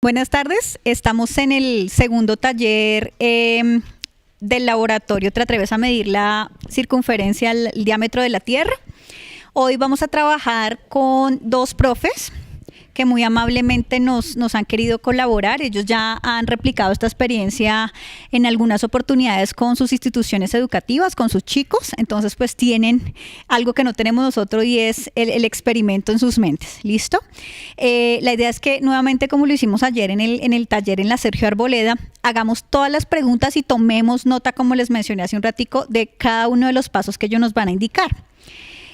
Buenas tardes, estamos en el segundo taller del laboratorio ¿Te atreves a medir la circunferencia, el diámetro de la Tierra? Hoy vamos a trabajar con dos profes que muy amablemente nos han querido colaborar. Ellos ya han replicado esta experiencia en algunas oportunidades con sus instituciones educativas, con sus chicos. Entonces, pues tienen algo que no tenemos nosotros y es el experimento en sus mentes. ¿Listo? La idea es que nuevamente, como lo hicimos ayer en el taller en la Sergio Arboleda, hagamos todas las preguntas y tomemos nota, como les mencioné hace un ratico, de cada uno de los pasos que ellos nos van a indicar.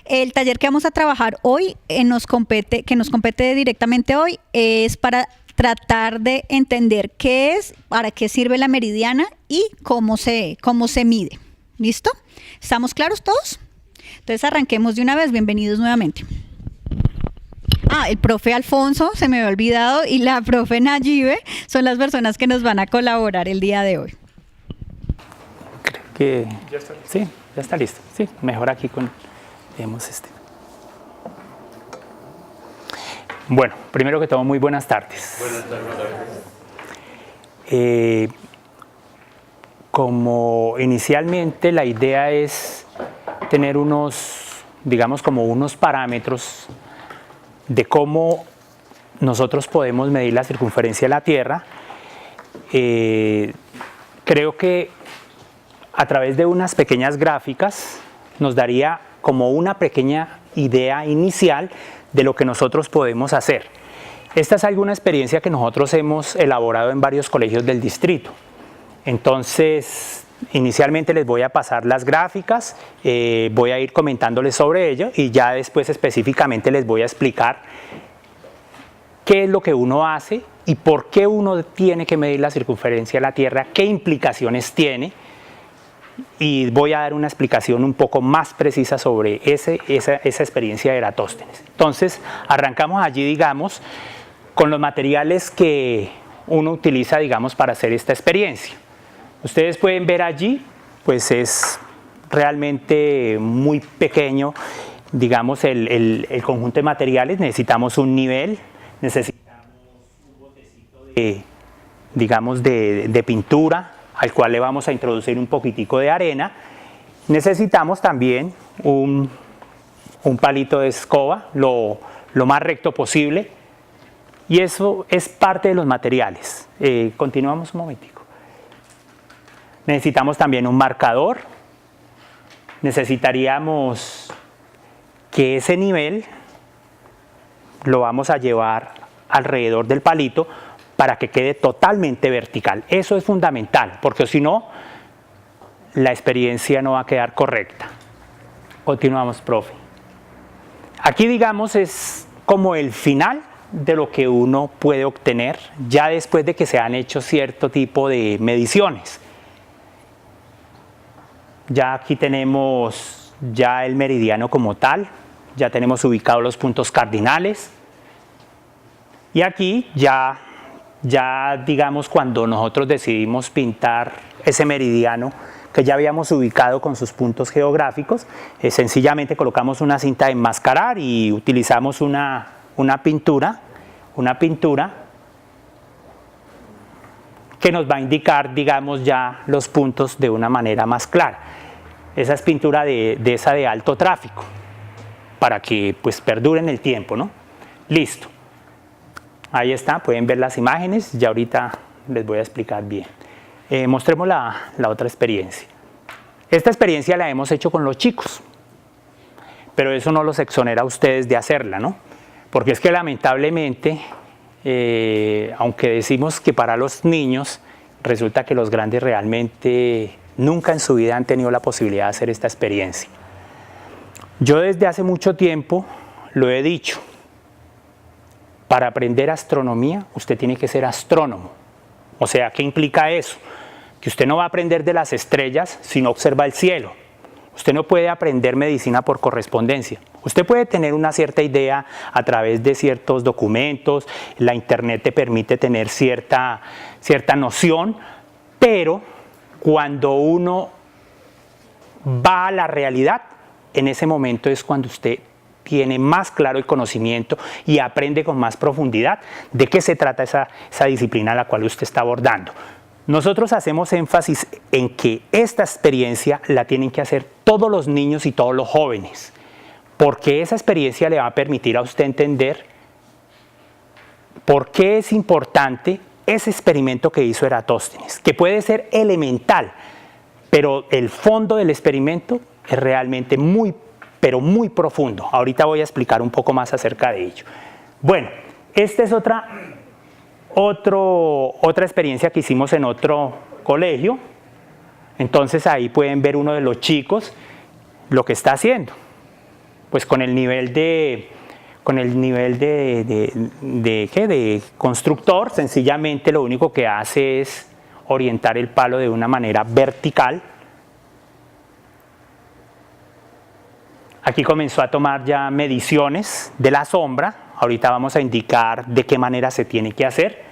El taller que vamos a trabajar hoy, que nos compete directamente hoy, es para tratar de entender qué es, para qué sirve la meridiana y cómo se mide. ¿Listo? ¿Estamos claros todos? Entonces arranquemos de una vez. Bienvenidos nuevamente. El profe Alfonso, se me había olvidado, y la profe Nayibe son las personas que nos van a colaborar el día de hoy. Creo que ya está listo. Sí, ya está listo. Sí, mejor aquí con... Vemos este. Bueno, primero que todo, muy buenas tardes. Buenas tardes. Como inicialmente la idea es tener unos, digamos, como unos parámetros de cómo nosotros podemos medir la circunferencia de la Tierra, creo que a través de unas pequeñas gráficas nos daría como una pequeña idea inicial de lo que nosotros podemos hacer. Esta es alguna experiencia que nosotros hemos elaborado en varios colegios del distrito. Entonces, inicialmente les voy a pasar las gráficas, voy a ir comentándoles sobre ello y ya después específicamente les voy a explicar qué es lo que uno hace y por qué uno tiene que medir la circunferencia de la Tierra, qué implicaciones tiene. Y voy a dar una explicación un poco más precisa sobre esa experiencia de Eratóstenes. Entonces, arrancamos allí, digamos, con los materiales que uno utiliza, digamos, para hacer esta experiencia. Ustedes pueden ver allí, pues es realmente muy pequeño, digamos, el conjunto de materiales. Necesitamos un nivel, necesitamos un botecito de pintura, al cual le vamos a introducir un poquitico de arena. Necesitamos también un palito de escoba, lo más recto posible, y eso es parte de los materiales. Continuamos un momentico. Necesitamos también un marcador. Necesitaríamos que ese nivel lo vamos a llevar alrededor del palito para que quede totalmente vertical. Eso es fundamental, porque si no, la experiencia no va a quedar correcta. Continuamos, profe. Aquí, digamos, es como el final de lo que uno puede obtener ya después de que se han hecho cierto tipo de mediciones. Ya aquí tenemos ya el meridiano como tal, ya tenemos ubicados los puntos cardinales, y aquí ya digamos, cuando nosotros decidimos pintar ese meridiano que ya habíamos ubicado con sus puntos geográficos, sencillamente colocamos una cinta de enmascarar y utilizamos una pintura que nos va a indicar, digamos, ya los puntos de una manera más clara. Esa es pintura de esa de alto tráfico, para que pues perdure en el tiempo, ¿no? Listo. Ahí está, pueden ver las imágenes, ya ahorita les voy a explicar bien. Mostremos la otra experiencia. Esta experiencia la hemos hecho con los chicos, pero eso no los exonera a ustedes de hacerla, ¿no? Porque es que lamentablemente, aunque decimos que para los niños, resulta que los grandes realmente nunca en su vida han tenido la posibilidad de hacer esta experiencia. Yo desde hace mucho tiempo lo he dicho. Para aprender astronomía, usted tiene que ser astrónomo. O sea, ¿qué implica eso? Que usted no va a aprender de las estrellas si no observa el cielo. Usted no puede aprender medicina por correspondencia. Usted puede tener una cierta idea a través de ciertos documentos, la internet te permite tener cierta noción, pero cuando uno va a la realidad, en ese momento es cuando usted tiene más claro el conocimiento y aprende con más profundidad de qué se trata esa disciplina a la cual usted está abordando. Nosotros hacemos énfasis en que esta experiencia la tienen que hacer todos los niños y todos los jóvenes, porque esa experiencia le va a permitir a usted entender por qué es importante ese experimento que hizo Eratóstenes, que puede ser elemental, pero el fondo del experimento es realmente pero muy profundo. Ahorita voy a explicar un poco más acerca de ello. Bueno, esta es otra experiencia que hicimos en otro colegio. Entonces ahí pueden ver uno de los chicos lo que está haciendo. Pues con el nivel de constructor, sencillamente lo único que hace es orientar el palo de una manera vertical. Aquí comenzó a tomar ya mediciones de la sombra. Ahorita vamos a indicar de qué manera se tiene que hacer.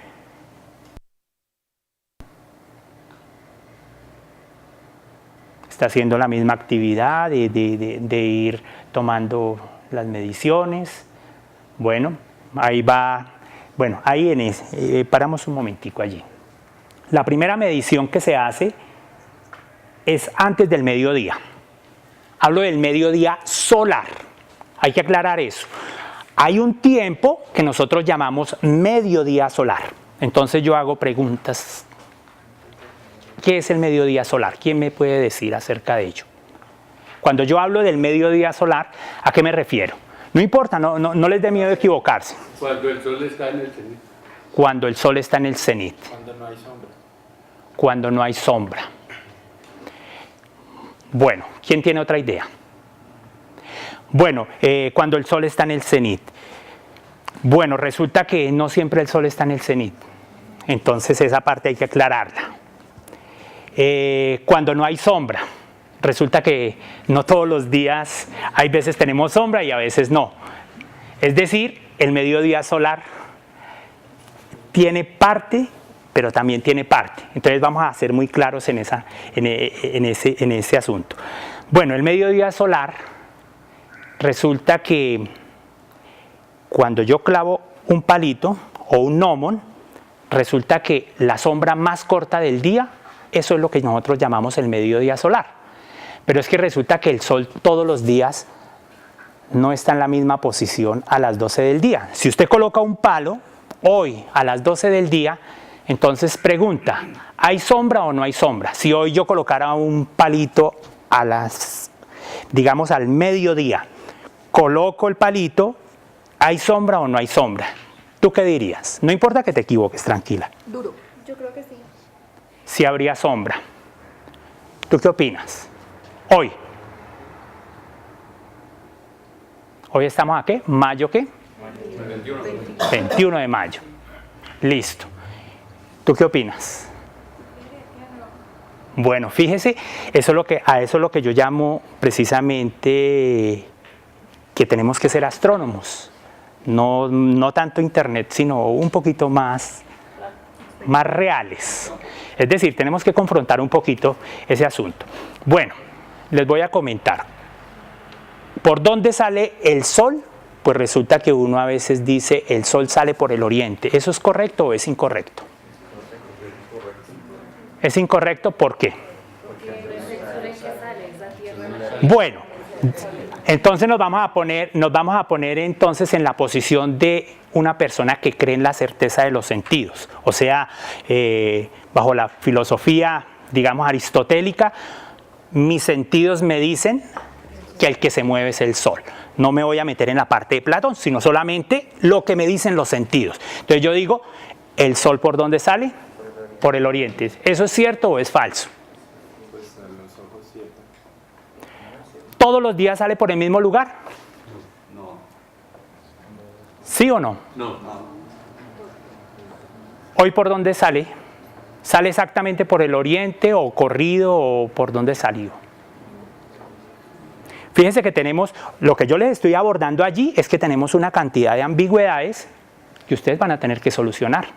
Está haciendo la misma actividad de ir tomando las mediciones. Bueno, ahí va. Bueno, ahí paramos un momentico allí. La primera medición que se hace es antes del mediodía. Hablo del mediodía solar. Hay que aclarar eso. Hay un tiempo que nosotros llamamos mediodía solar. Entonces yo hago preguntas. ¿Qué es el mediodía solar? ¿Quién me puede decir acerca de ello? Cuando yo hablo del mediodía solar, ¿a qué me refiero? No importa, no les dé miedo equivocarse. Cuando el sol está en el cenit. Cuando el sol está en el cenit. Cuando no hay sombra. Cuando no hay sombra. Bueno, ¿quién tiene otra idea? Bueno, cuando el sol está en el cenit. Bueno, resulta que no siempre el sol está en el cenit. Entonces esa parte hay que aclararla. Cuando no hay sombra. Resulta que no todos los días, hay veces tenemos sombra y a veces no. Es decir, el mediodía solar tiene parte, pero también tiene parte. Entonces vamos a ser muy claros en ese asunto. Bueno, el mediodía solar resulta que cuando yo clavo un palito o un gnomon, resulta que la sombra más corta del día, eso es lo que nosotros llamamos el mediodía solar. Pero es que resulta que el sol todos los días no está en la misma posición a las 12 del día. Si usted coloca un palo hoy a las 12 del día, entonces pregunta, ¿hay sombra o no hay sombra? Si hoy yo colocara un palito digamos al mediodía, coloco el palito, ¿hay sombra o no hay sombra? ¿Tú qué dirías? No importa que te equivoques, tranquila. Duro. Yo creo que sí. Sí habría sombra. ¿Tú qué opinas? Hoy. Hoy estamos ¿a qué? ¿Mayo qué? 21 de mayo. Listo. ¿Tú qué opinas? Bueno, fíjese, a eso es lo que yo llamo precisamente que tenemos que ser astrónomos. No tanto internet, sino un poquito más reales. Es decir, tenemos que confrontar un poquito ese asunto. Bueno, les voy a comentar. ¿Por dónde sale el sol? Pues resulta que uno a veces dice el sol sale por el oriente. ¿Eso es correcto o es incorrecto? ¿Es incorrecto? ¿Por qué? Bueno, entonces nos vamos a poner entonces en la posición de una persona que cree en la certeza de los sentidos. O sea, bajo la filosofía, digamos, aristotélica, mis sentidos me dicen que el que se mueve es el sol. No me voy a meter en la parte de Platón, sino solamente lo que me dicen los sentidos. Entonces yo digo, ¿el sol por dónde sale? Por el oriente. ¿Eso es cierto o es falso? Pues a los ojos cierto. ¿Todos los días sale por el mismo lugar? No. ¿Sí o no? No. ¿Hoy por dónde sale? ¿Sale exactamente por el oriente o corrido o por dónde salió? Fíjense que tenemos, lo que yo les estoy abordando allí es que tenemos una cantidad de ambigüedades que ustedes van a tener que solucionar.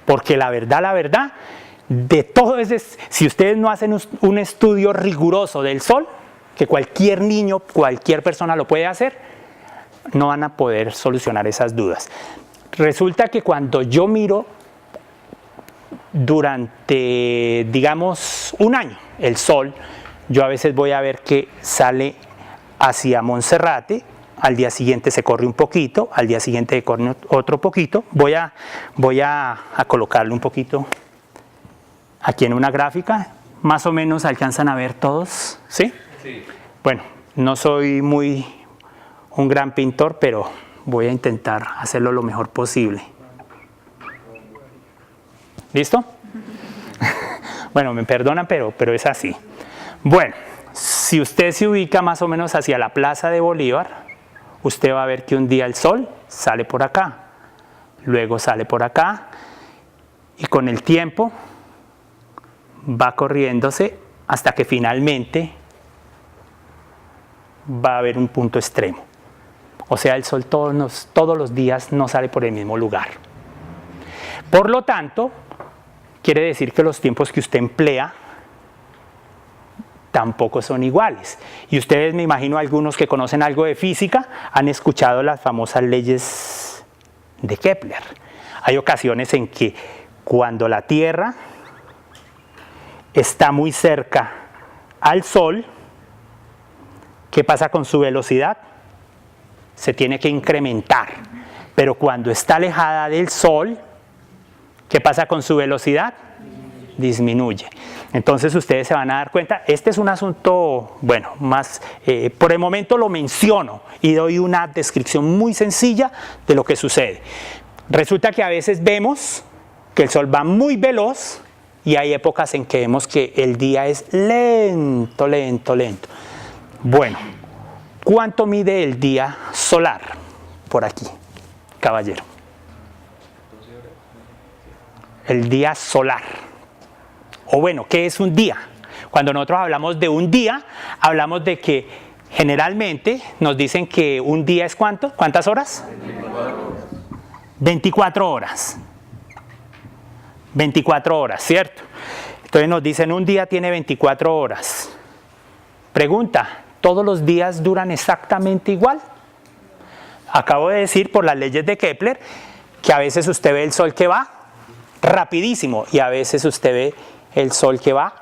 Porque la verdad, de todo ese, si ustedes no hacen un estudio riguroso del sol, que cualquier niño, cualquier persona lo puede hacer, no van a poder solucionar esas dudas. Resulta que cuando yo miro durante, digamos, un año el sol, yo a veces voy a ver que sale hacia Monserrate, al día siguiente se corre un poquito, al día siguiente se corre otro poquito. Voy a colocarle un poquito aquí en una gráfica. Más o menos alcanzan a ver todos, ¿sí? Sí. Bueno, no soy un gran pintor, pero voy a intentar hacerlo lo mejor posible. ¿Listo? Bueno, me perdonan, pero es así. Bueno, si usted se ubica más o menos hacia la Plaza de Bolívar, usted va a ver que un día el sol sale por acá, luego sale por acá, y con el tiempo va corriéndose hasta que finalmente va a haber un punto extremo. O sea, el sol todos los días no sale por el mismo lugar. Por lo tanto, quiere decir que los tiempos que usted emplea tampoco son iguales. Y ustedes, me imagino, algunos que conocen algo de física, han escuchado las famosas leyes de Kepler. Hay ocasiones en que cuando la Tierra está muy cerca al Sol, ¿qué pasa con su velocidad? Se tiene que incrementar. Pero cuando está alejada del Sol, ¿qué pasa con su velocidad? Disminuye. Entonces ustedes se van a dar cuenta, este es un asunto, bueno, más, por el momento lo menciono y doy una descripción muy sencilla de lo que sucede. Resulta que a veces vemos que el sol va muy veloz y hay épocas en que vemos que el día es lento, lento, lento. Bueno, ¿cuánto mide el día solar? Por aquí, caballero. El día solar. O bueno, ¿qué es un día? Cuando nosotros hablamos de un día, hablamos de que generalmente nos dicen que un día es ¿cuánto? ¿Cuántas horas? 24 horas. 24 horas, ¿cierto? Entonces nos dicen un día tiene 24 horas. Pregunta, ¿todos los días duran exactamente igual? Acabo de decir por las leyes de Kepler que a veces usted ve el sol que va rapidísimo y a veces usted ve el sol que va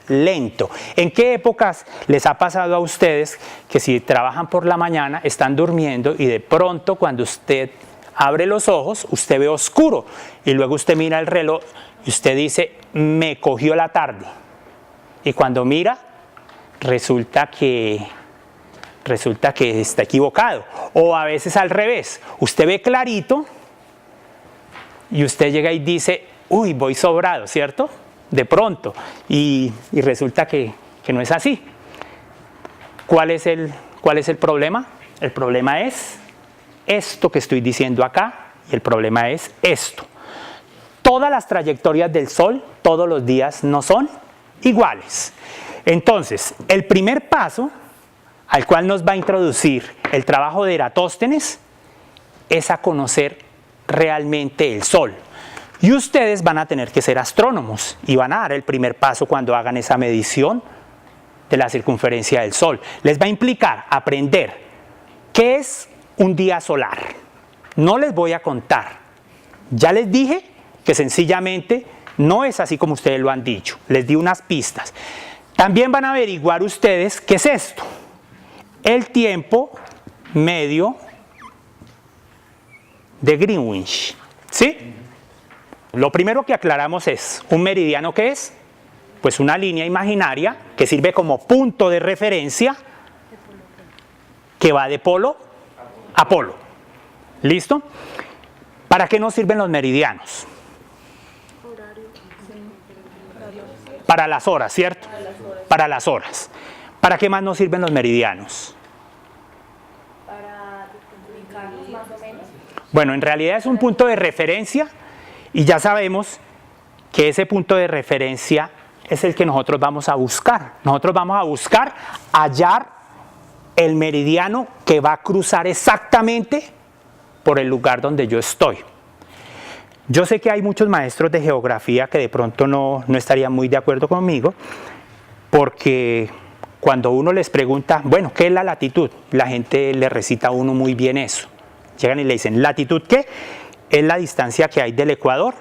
lento. ¿En qué épocas les ha pasado a ustedes que si trabajan por la mañana están durmiendo y de pronto cuando usted abre los ojos usted ve oscuro y luego usted mira el reloj y usted dice me cogió la tarde y cuando mira resulta que está equivocado? O a veces al revés, usted ve clarito y usted llega y dice uy, voy sobrado, ¿cierto? De pronto, y resulta que no es así. ¿Cuál es el problema? El problema es esto que estoy diciendo acá, y el problema es esto. Todas las trayectorias del Sol, todos los días no son iguales. Entonces, el primer paso al cual nos va a introducir el trabajo de Eratóstenes es a conocer realmente el Sol. Y ustedes van a tener que ser astrónomos y van a dar el primer paso cuando hagan esa medición de la circunferencia del Sol. Les va a implicar aprender qué es un día solar. No les voy a contar. Ya les dije que sencillamente no es así como ustedes lo han dicho. Les di unas pistas. También van a averiguar ustedes qué es esto. El tiempo medio de Greenwich. ¿Sí? Lo primero que aclaramos es, ¿un meridiano qué es? Pues una línea imaginaria que sirve como punto de referencia que va de polo a polo. ¿Listo? ¿Para qué nos sirven los meridianos? Para las horas, ¿cierto? Para las horas. ¿Para qué más nos sirven los meridianos? Para ubicarnos más o menos. Bueno, en realidad es un punto de referencia y ya sabemos que ese punto de referencia es el que nosotros vamos a buscar. Nosotros vamos a buscar hallar el meridiano que va a cruzar exactamente por el lugar donde yo estoy. Yo sé que hay muchos maestros de geografía que de pronto no estarían muy de acuerdo conmigo, porque cuando uno les pregunta, bueno, ¿qué es la latitud? La gente le recita a uno muy bien eso. Llegan y le dicen, ¿latitud qué? Es la distancia que hay del Ecuador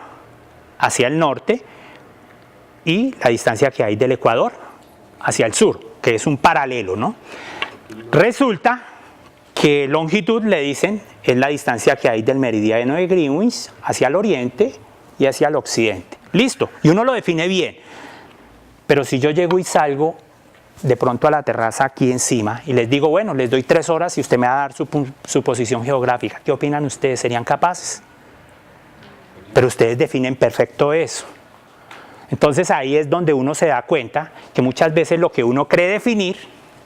hacia el norte y la distancia que hay del Ecuador hacia el sur, que es un paralelo, ¿no? Resulta que longitud, le dicen, es la distancia que hay del meridiano de Greenwich hacia el oriente y hacia el occidente. Listo, y uno lo define bien. Pero si yo llego y salgo de pronto a la terraza aquí encima y les digo, bueno, les doy 3 horas y usted me va a dar su posición geográfica, ¿qué opinan ustedes? ¿Serían capaces? Pero ustedes definen perfecto eso. Entonces ahí es donde uno se da cuenta que muchas veces lo que uno cree definir,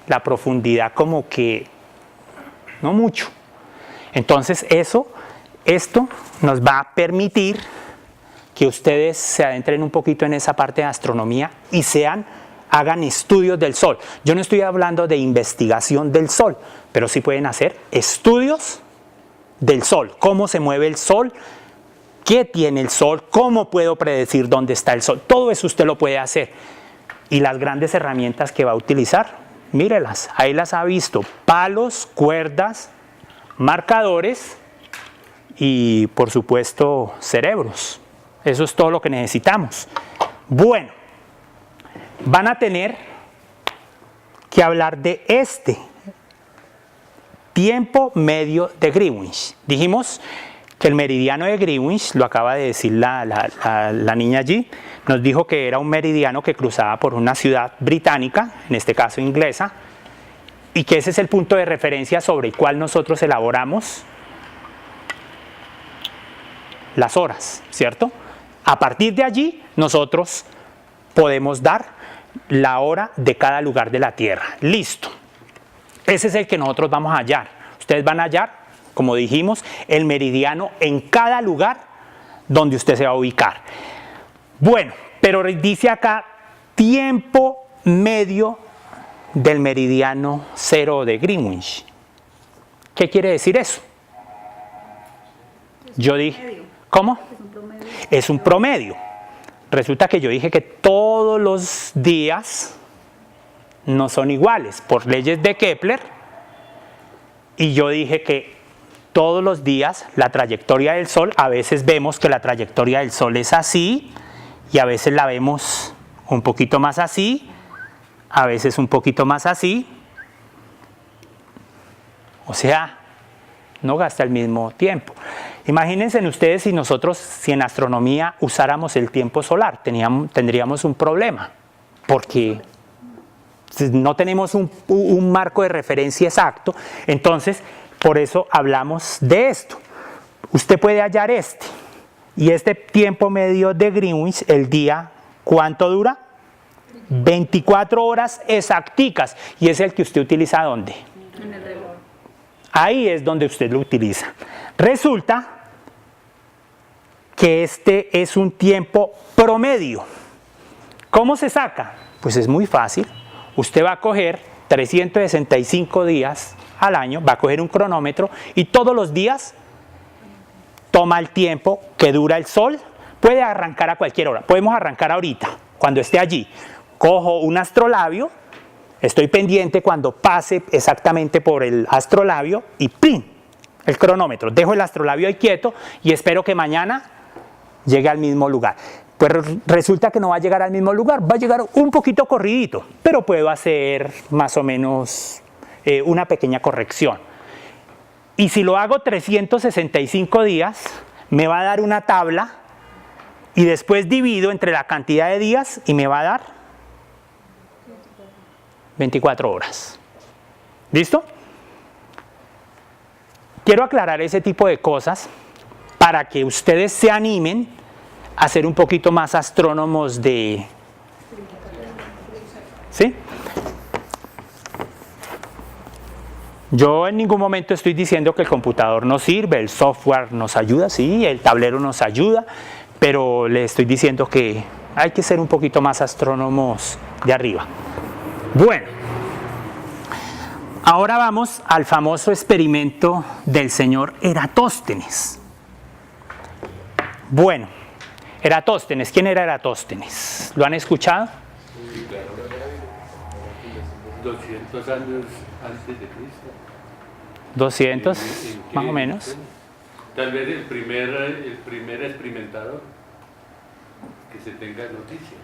la profundidad como que no mucho. Entonces esto nos va a permitir que ustedes se adentren un poquito en esa parte de astronomía y hagan estudios del Sol. Yo no estoy hablando de investigación del Sol, pero sí pueden hacer estudios del Sol. Cómo se mueve el Sol, qué tiene el Sol, cómo puedo predecir dónde está el Sol. Todo eso usted lo puede hacer. Y las grandes herramientas que va a utilizar, mírelas, ahí las ha visto. Palos, cuerdas, marcadores y por supuesto cerebros. Eso es todo lo que necesitamos. Bueno, van a tener que hablar de este tiempo medio de Greenwich. Dijimos que el meridiano de Greenwich, lo acaba de decir la niña allí, nos dijo que era un meridiano que cruzaba por una ciudad británica, en este caso inglesa, y que ese es el punto de referencia sobre el cual nosotros elaboramos las horas, ¿cierto? A partir de allí, nosotros podemos dar la hora de cada lugar de la Tierra. Listo. Ese es el que nosotros vamos a hallar. Ustedes van a hallar, como dijimos, el meridiano en cada lugar donde usted se va a ubicar. Bueno, pero dice acá tiempo medio del meridiano cero de Greenwich. ¿Qué quiere decir eso? Yo dije, ¿cómo? Es un promedio. Resulta que yo dije que todos los días no son iguales por leyes de Kepler, y yo dije que todos los días la trayectoria del Sol, a veces vemos que la trayectoria del Sol es así y a veces la vemos un poquito más así, a veces un poquito más así, o sea, no gasta el mismo tiempo. Imagínense ustedes si en astronomía usáramos el tiempo solar, tendríamos un problema, porque no tenemos un marco de referencia exacto. Entonces, por eso hablamos de esto. Usted puede hallar y este tiempo medio de Greenwich, el día, ¿cuánto dura? 24 horas exacticas, y es el que usted utiliza ¿dónde? En el reloj. Ahí es donde usted lo utiliza. Resulta que este es un tiempo promedio. ¿Cómo se saca? Pues es muy fácil. Usted va a coger 365 días al año, va a coger un cronómetro y todos los días toma el tiempo que dura el Sol. Puede arrancar a cualquier hora. Podemos arrancar ahorita, cuando esté allí. Cojo un astrolabio, estoy pendiente cuando pase exactamente por el astrolabio y ¡pin! El cronómetro. Dejo el astrolabio ahí quieto y espero que mañana llegue al mismo lugar. Pues resulta que no va a llegar al mismo lugar, va a llegar un poquito corridito, pero puedo hacer más o menos una pequeña corrección. Y si lo hago 365 días, me va a dar una tabla y después divido entre la cantidad de días y me va a dar 24 horas. ¿Listo? Quiero aclarar ese tipo de cosas para que ustedes se animen a ser un poquito más astrónomos de... ¿Sí? Yo en ningún momento estoy diciendo que el computador no sirve, el software nos ayuda, sí, el tablero nos ayuda, pero le estoy diciendo que hay que ser un poquito más astrónomos de arriba. Bueno, ahora vamos al famoso experimento del señor Eratóstenes. Bueno, Eratóstenes, ¿quién era Eratóstenes? ¿Lo han escuchado? 200 años antes de Cristo. 200, ¿En qué? más o menos. Tal vez el primer experimentador que se tenga noticia.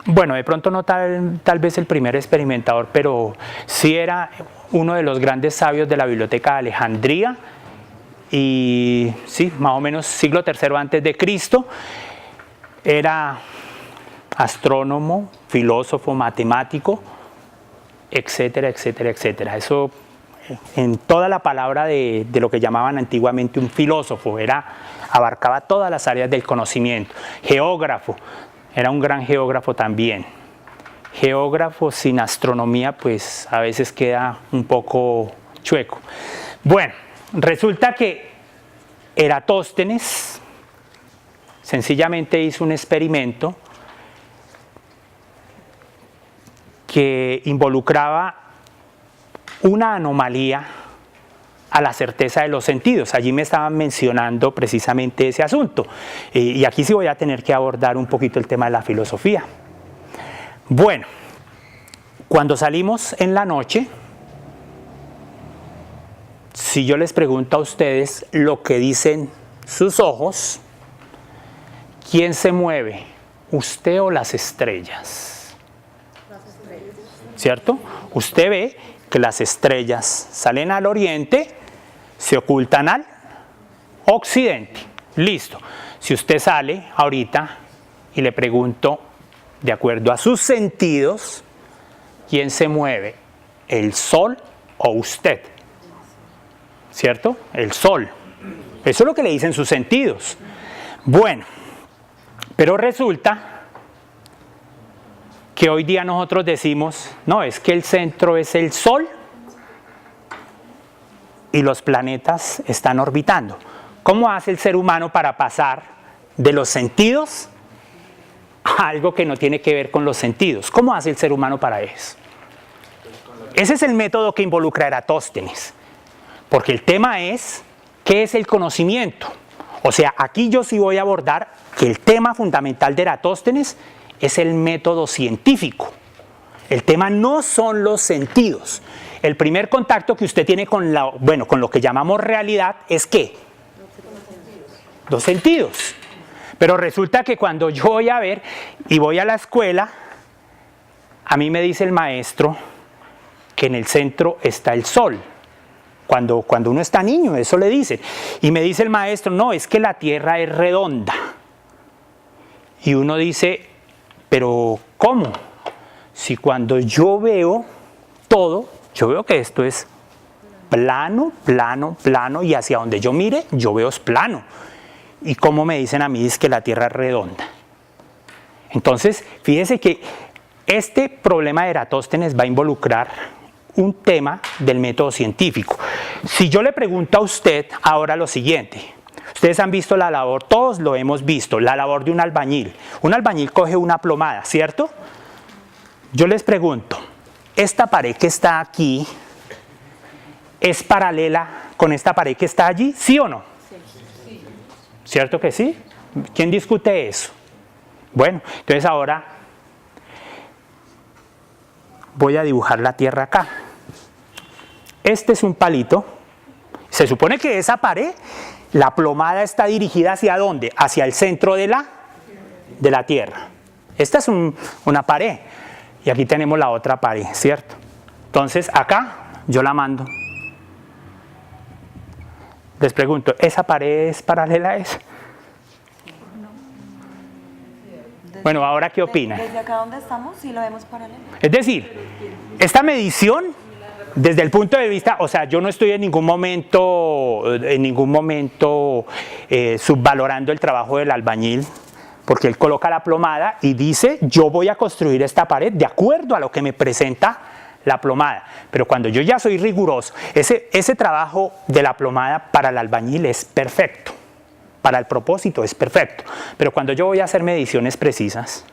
Bueno, de pronto no tal vez el primer experimentador, pero sí era uno de los grandes sabios de la Biblioteca de Alejandría, y sí, más o menos siglo III antes de Cristo. Era astrónomo, filósofo, matemático, etcétera, etcétera, etcétera. Eso en toda la palabra de lo que llamaban antiguamente un filósofo, abarcaba todas las áreas del conocimiento. Geógrafo, era un gran geógrafo también. Geógrafo sin astronomía, pues a veces queda un poco chueco. Bueno, resulta que Eratóstenes sencillamente hizo un experimento que involucraba una anomalía a la certeza de los sentidos. Allí me estaban mencionando precisamente ese asunto. Y aquí sí voy a tener que abordar un poquito el tema de la filosofía. Bueno, cuando salimos en la noche, si yo les pregunto a ustedes lo que dicen sus ojos, ¿quién se mueve? ¿Usted o las estrellas? Las estrellas. ¿Cierto? Usted ve que las estrellas salen al oriente, se ocultan al occidente. Listo. Si usted sale ahorita y le pregunto, de acuerdo a sus sentidos, ¿quién se mueve? ¿El sol o usted? ¿Cierto? El sol. Eso es lo que le dicen sus sentidos. Bueno, pero resulta que hoy día nosotros decimos, no, es que el centro es el sol y los planetas están orbitando. ¿Cómo hace el ser humano para pasar de los sentidos a algo que no tiene que ver con los sentidos? ¿Cómo hace el ser humano para eso? Ese es el método que involucra Eratóstenes, porque el tema es, ¿qué es el conocimiento? O sea, aquí yo sí voy a abordar que el tema fundamental de Eratóstenes es el método científico. El tema no son los sentidos. El primer contacto que usted tiene con lo que llamamos realidad es ¿qué? Los sentidos. Pero resulta que cuando yo voy a ver y voy a la escuela, a mí me dice el maestro que en el centro está el sol. Cuando uno está niño, eso le dicen. Y me dice el maestro, no, es que la Tierra es redonda. Y uno dice, pero ¿cómo? Si cuando yo veo todo, yo veo que esto es plano, plano, plano, y hacia donde yo mire, yo veo es plano. ¿Y cómo me dicen a mí es que la Tierra es redonda? Entonces, fíjese que este problema de Eratóstenes va a involucrar un tema del método científico. Si yo le pregunto a usted ahora lo siguiente, ustedes han visto la labor, todos lo hemos visto, la labor de un albañil. Un albañil coge una plomada, ¿cierto? Yo les pregunto, ¿esta pared que está aquí es paralela con esta pared que está allí? ¿Sí o no? Sí. ¿Cierto que sí? ¿Quién discute eso? Bueno, entonces ahora voy a dibujar la Tierra acá. Este es un palito. Se supone que esa pared, la plomada está dirigida ¿hacia dónde? Hacia el centro de la Tierra. Esta es una pared. Y aquí tenemos la otra pared, ¿cierto? Entonces acá yo la mando. Les pregunto, ¿esa pared es paralela a esa? Bueno, ¿ahora qué opina? Desde acá donde estamos, sí lo vemos paralelo. Es decir, esta medición, desde el punto de vista, o sea, yo no estoy en ningún momento subvalorando el trabajo del albañil, porque él coloca la plomada y dice, yo voy a construir esta pared de acuerdo a lo que me presenta la plomada. Pero cuando yo ya soy riguroso, ese trabajo de la plomada para el albañil es perfecto. Para el propósito es perfecto. Pero cuando yo voy a hacer mediciones precisas,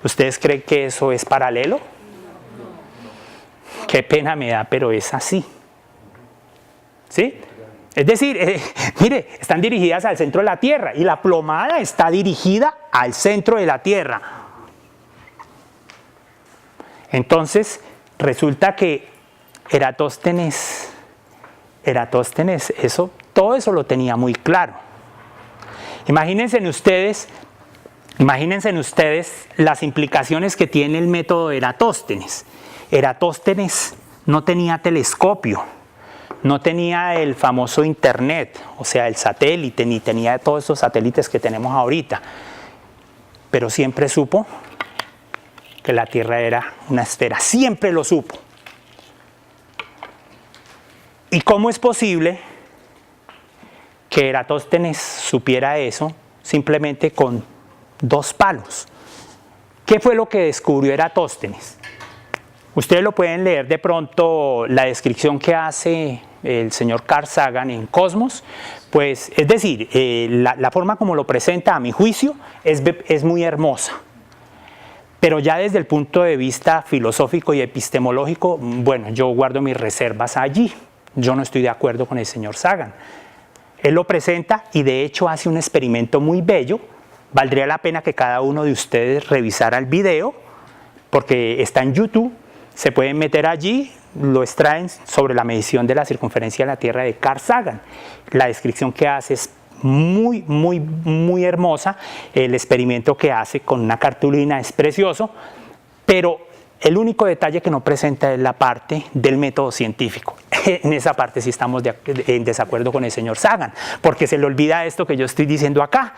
¿ustedes creen que eso es paralelo? Qué pena me da, pero es así. ¿Sí? Es decir, mire, están dirigidas al centro de la Tierra y la plomada está dirigida al centro de la Tierra. Entonces, resulta que Eratóstenes, todo eso lo tenía muy claro. Imagínense ustedes las implicaciones que tiene el método de Eratóstenes. Eratóstenes no tenía telescopio, no tenía el famoso internet, o sea, el satélite, ni tenía todos esos satélites que tenemos ahorita, pero siempre supo que la Tierra era una esfera, siempre lo supo. ¿Y cómo es posible que Eratóstenes supiera eso simplemente con 2 palos? ¿Qué fue lo que descubrió Eratóstenes? Ustedes lo pueden leer de pronto, la descripción que hace el señor Carl Sagan en Cosmos, pues es decir, la forma como lo presenta a mi juicio es muy hermosa. Pero ya desde el punto de vista filosófico y epistemológico, bueno, yo guardo mis reservas allí. Yo no estoy de acuerdo con el señor Sagan. Él lo presenta y de hecho hace un experimento muy bello. Valdría la pena que cada uno de ustedes revisara el video, porque está en YouTube, se pueden meter allí, lo extraen sobre la medición de la circunferencia de la Tierra de Carl Sagan. La descripción que hace es muy hermosa, el experimento que hace con una cartulina es precioso, pero el único detalle que no presenta es la parte del método científico. En esa parte sí estamos en desacuerdo con el señor Sagan, porque se le olvida esto que yo estoy diciendo acá.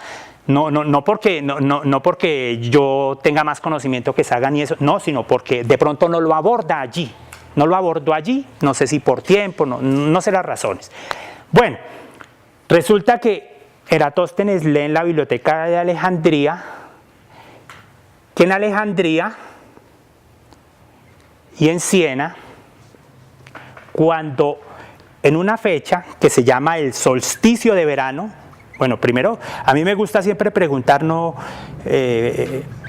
No porque yo tenga más conocimiento que Sagan y eso, no, sino porque de pronto no lo aborda allí. No lo abordó allí, no sé si por tiempo, no sé las razones. Bueno, resulta que Eratóstenes lee en la biblioteca de Alejandría que en Alejandría y en Siena, cuando en una fecha que se llama el solsticio de verano, bueno, primero, a mí me gusta siempre preguntarnos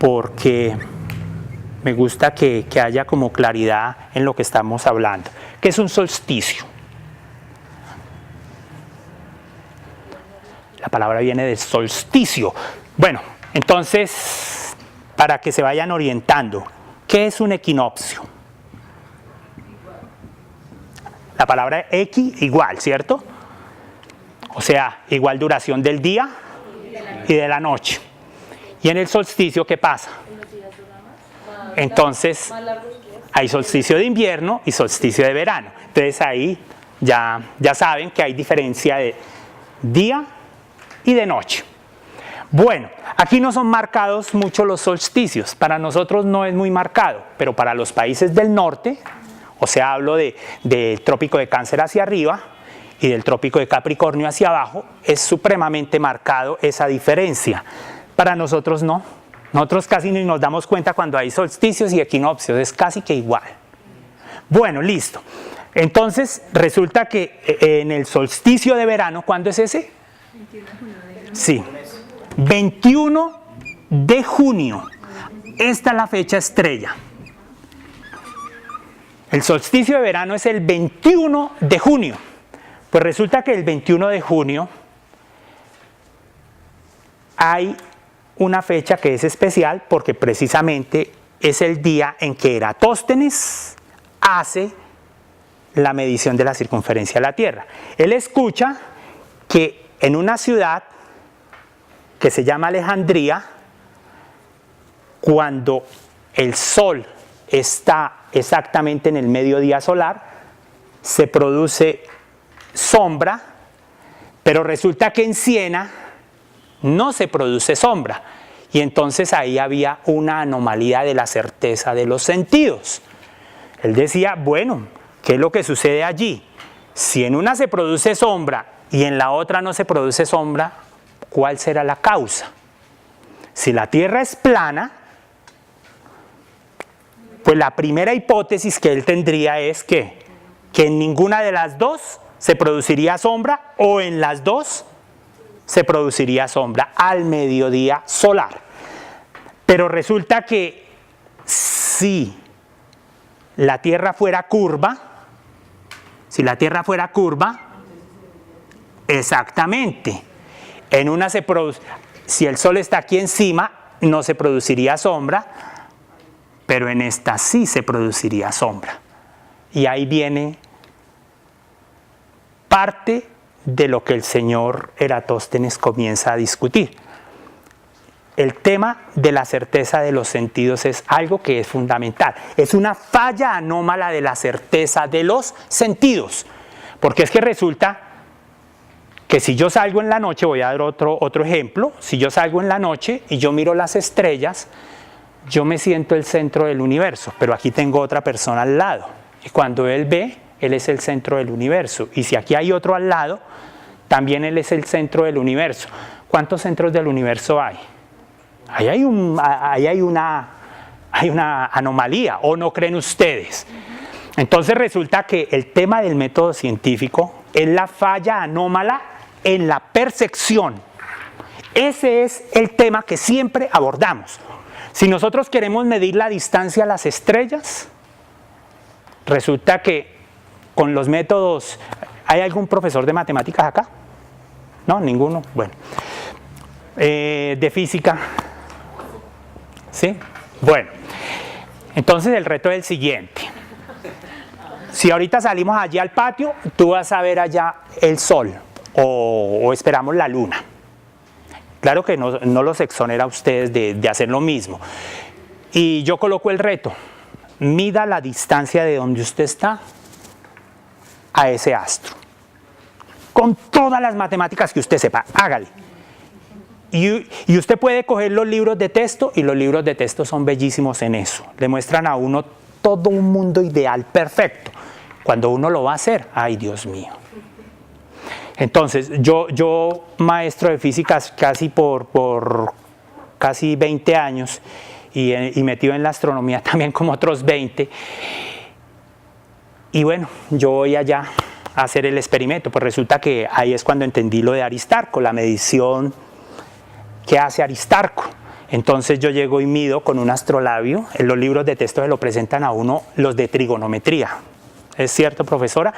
porque me gusta que haya como claridad en lo que estamos hablando. ¿Qué es un solsticio? La palabra viene del solsticio. Bueno, entonces, para que se vayan orientando, ¿qué es un equinoccio? La palabra equi, igual, ¿cierto? O sea, igual duración del día y de la noche. Y en el solsticio, ¿qué pasa? Entonces, hay solsticio de invierno y solsticio de verano. Entonces ahí ya saben que hay diferencia de día y de noche. Bueno, aquí no son marcados mucho los solsticios. Para nosotros no es muy marcado, pero para los países del norte, o sea, hablo del trópico de Cáncer hacia arriba y del trópico de Capricornio hacia abajo, es supremamente marcado esa diferencia. Para nosotros no. Nosotros casi ni nos damos cuenta cuando hay solsticios y equinoccios, es casi que igual. Bueno, listo. Entonces, resulta que en el solsticio de verano, ¿cuándo es ese? 21 de junio. Sí, 21 de junio. Esta es la fecha estrella. El solsticio de verano es el 21 de junio. Pues resulta que el 21 de junio hay una fecha que es especial porque precisamente es el día en que Eratóstenes hace la medición de la circunferencia de la Tierra. Él escucha que en una ciudad que se llama Alejandría, cuando el Sol está exactamente en el mediodía solar, se produce sombra, pero resulta que en Siena no se produce sombra, y entonces ahí había una anomalía de la certeza de los sentidos. Él decía, bueno, ¿qué es lo que sucede allí? Si en una se produce sombra y en la otra no se produce sombra, ¿cuál será la causa? Si la Tierra es plana, pues la primera hipótesis que él tendría es que en ninguna de las dos se produciría sombra o en las dos se produciría sombra al mediodía solar. Pero resulta que si la Tierra fuera curva, exactamente, en una se produce, si el Sol está aquí encima, no se produciría sombra, pero en esta sí se produciría sombra. Y ahí viene parte de lo que el señor Eratóstenes comienza a discutir. El tema de la certeza de los sentidos es algo que es fundamental. Es una falla anómala de la certeza de los sentidos. Porque es que resulta que si yo salgo en la noche, voy a dar otro ejemplo, si yo salgo en la noche y yo miro las estrellas, yo me siento el centro del universo, pero aquí tengo otra persona al lado. Y cuando él ve, él es el centro del universo. Y si aquí hay otro al lado, también él es el centro del universo. ¿Cuántos centros del universo hay? Ahí hay una anomalía, ¿o no creen ustedes? Entonces resulta que el tema del método científico es la falla anómala en la percepción. Ese es el tema que siempre abordamos. Si nosotros queremos medir la distancia a las estrellas, resulta que con los métodos... ¿Hay algún profesor de matemáticas acá? ¿No? ¿Ninguno? Bueno. ¿De física? ¿Sí? Bueno. Entonces el reto es el siguiente. Si ahorita salimos allí al patio, tú vas a ver allá el sol o esperamos la luna. Claro que no los exonera a ustedes de hacer lo mismo. Y yo coloco el reto. Mida la distancia de donde usted está a ese astro. Con todas las matemáticas que usted sepa, hágale. Y usted puede coger los libros de texto, y los libros de texto son bellísimos en eso. Le muestran a uno todo un mundo ideal perfecto. Cuando uno lo va a hacer, ¡ay, Dios mío! Entonces, yo maestro de físicas casi por casi 20 años y metido en la astronomía también como otros 20. Y bueno, yo voy allá a hacer el experimento. Pues resulta que ahí es cuando entendí lo de Aristarco, la medición que hace Aristarco. Entonces yo llego y mido con un astrolabio. En los libros de texto se lo presentan a uno los de trigonometría. ¿Es cierto, profesora?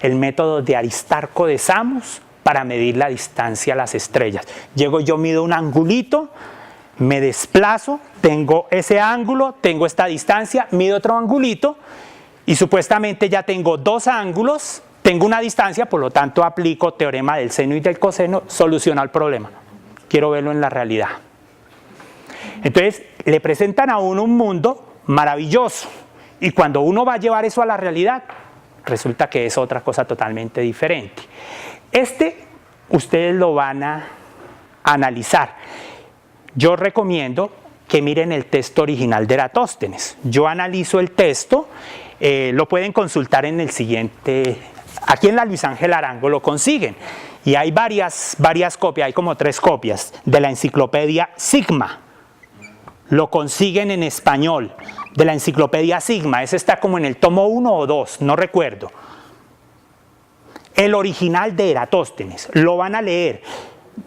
El método de Aristarco de Samos para medir la distancia a las estrellas. Llego, yo mido un angulito, me desplazo, tengo ese ángulo, tengo esta distancia, mido otro angulito y supuestamente ya tengo dos ángulos, tengo una distancia, por lo tanto aplico teorema del seno y del coseno, soluciono el problema. Quiero verlo en la realidad. Entonces le presentan a uno un mundo maravilloso. Y cuando uno va a llevar eso a la realidad, resulta que es otra cosa totalmente diferente. Ustedes lo van a analizar. Yo recomiendo que miren el texto original de Eratóstenes. Yo analizo el texto, lo pueden consultar en el siguiente, aquí en la Luis Ángel Arango lo consiguen. Y hay varias copias, hay como 3 copias de la enciclopedia Sigma. Lo consiguen en español, de la enciclopedia Sigma. Ese está como en el tomo 1 o 2, no recuerdo. El original de Eratóstenes, lo van a leer.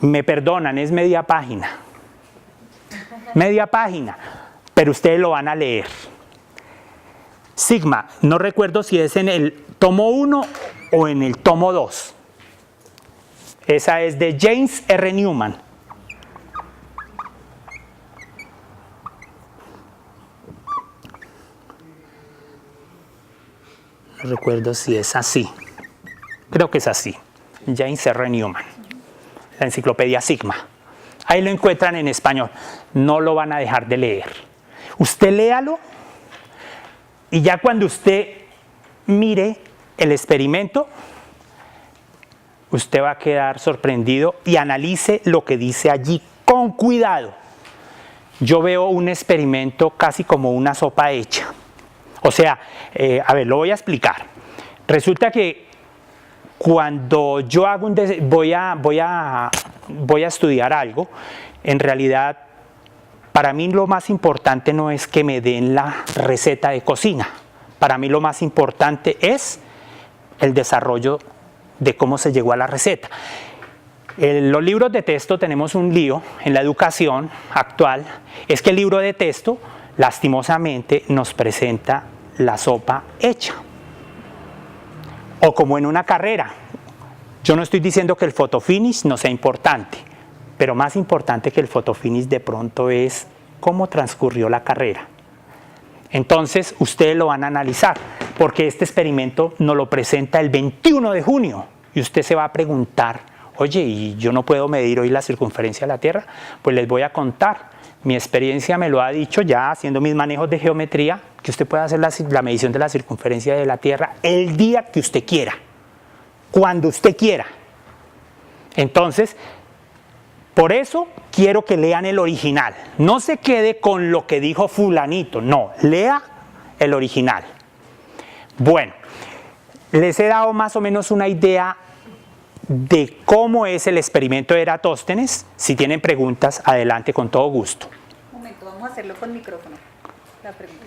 Me perdonan, es media página. Media página, pero ustedes lo van a leer. Sigma, no recuerdo si es en el tomo 1 o en el tomo 2. Esa es de James R. Newman. No recuerdo si es así. Creo que es así. James R. Newman. La enciclopedia Sigma. Ahí lo encuentran en español. No lo van a dejar de leer. Usted léalo y ya cuando usted mire el experimento, usted va a quedar sorprendido y analice lo que dice allí con cuidado. Yo veo un experimento casi como una sopa hecha. O sea, a ver, lo voy a explicar. Resulta que cuando yo hago voy a estudiar algo, en realidad para mí lo más importante no es que me den la receta de cocina. Para mí lo más importante es el desarrollo de cómo se llegó a la receta. En los libros de texto tenemos un lío en la educación actual, es que el libro de texto lastimosamente nos presenta la sopa hecha. O como en una carrera. Yo no estoy diciendo que el photofinish no sea importante, pero más importante que el photofinish de pronto es cómo transcurrió la carrera. Entonces, ustedes lo van a analizar, porque este experimento nos lo presenta el 21 de junio y usted se va a preguntar, oye, ¿y yo no puedo medir hoy la circunferencia de la Tierra? Pues les voy a contar. Mi experiencia me lo ha dicho ya haciendo mis manejos de geometría, que usted puede hacer la medición de la circunferencia de la Tierra el día que usted quiera, cuando usted quiera. Entonces, por eso quiero que lean el original. No se quede con lo que dijo fulanito, no, lea el original. Bueno, les he dado más o menos una idea de cómo es el experimento de Eratóstenes. Si tienen preguntas, adelante con todo gusto. Un momento, vamos a hacerlo con micrófono. La pregunta.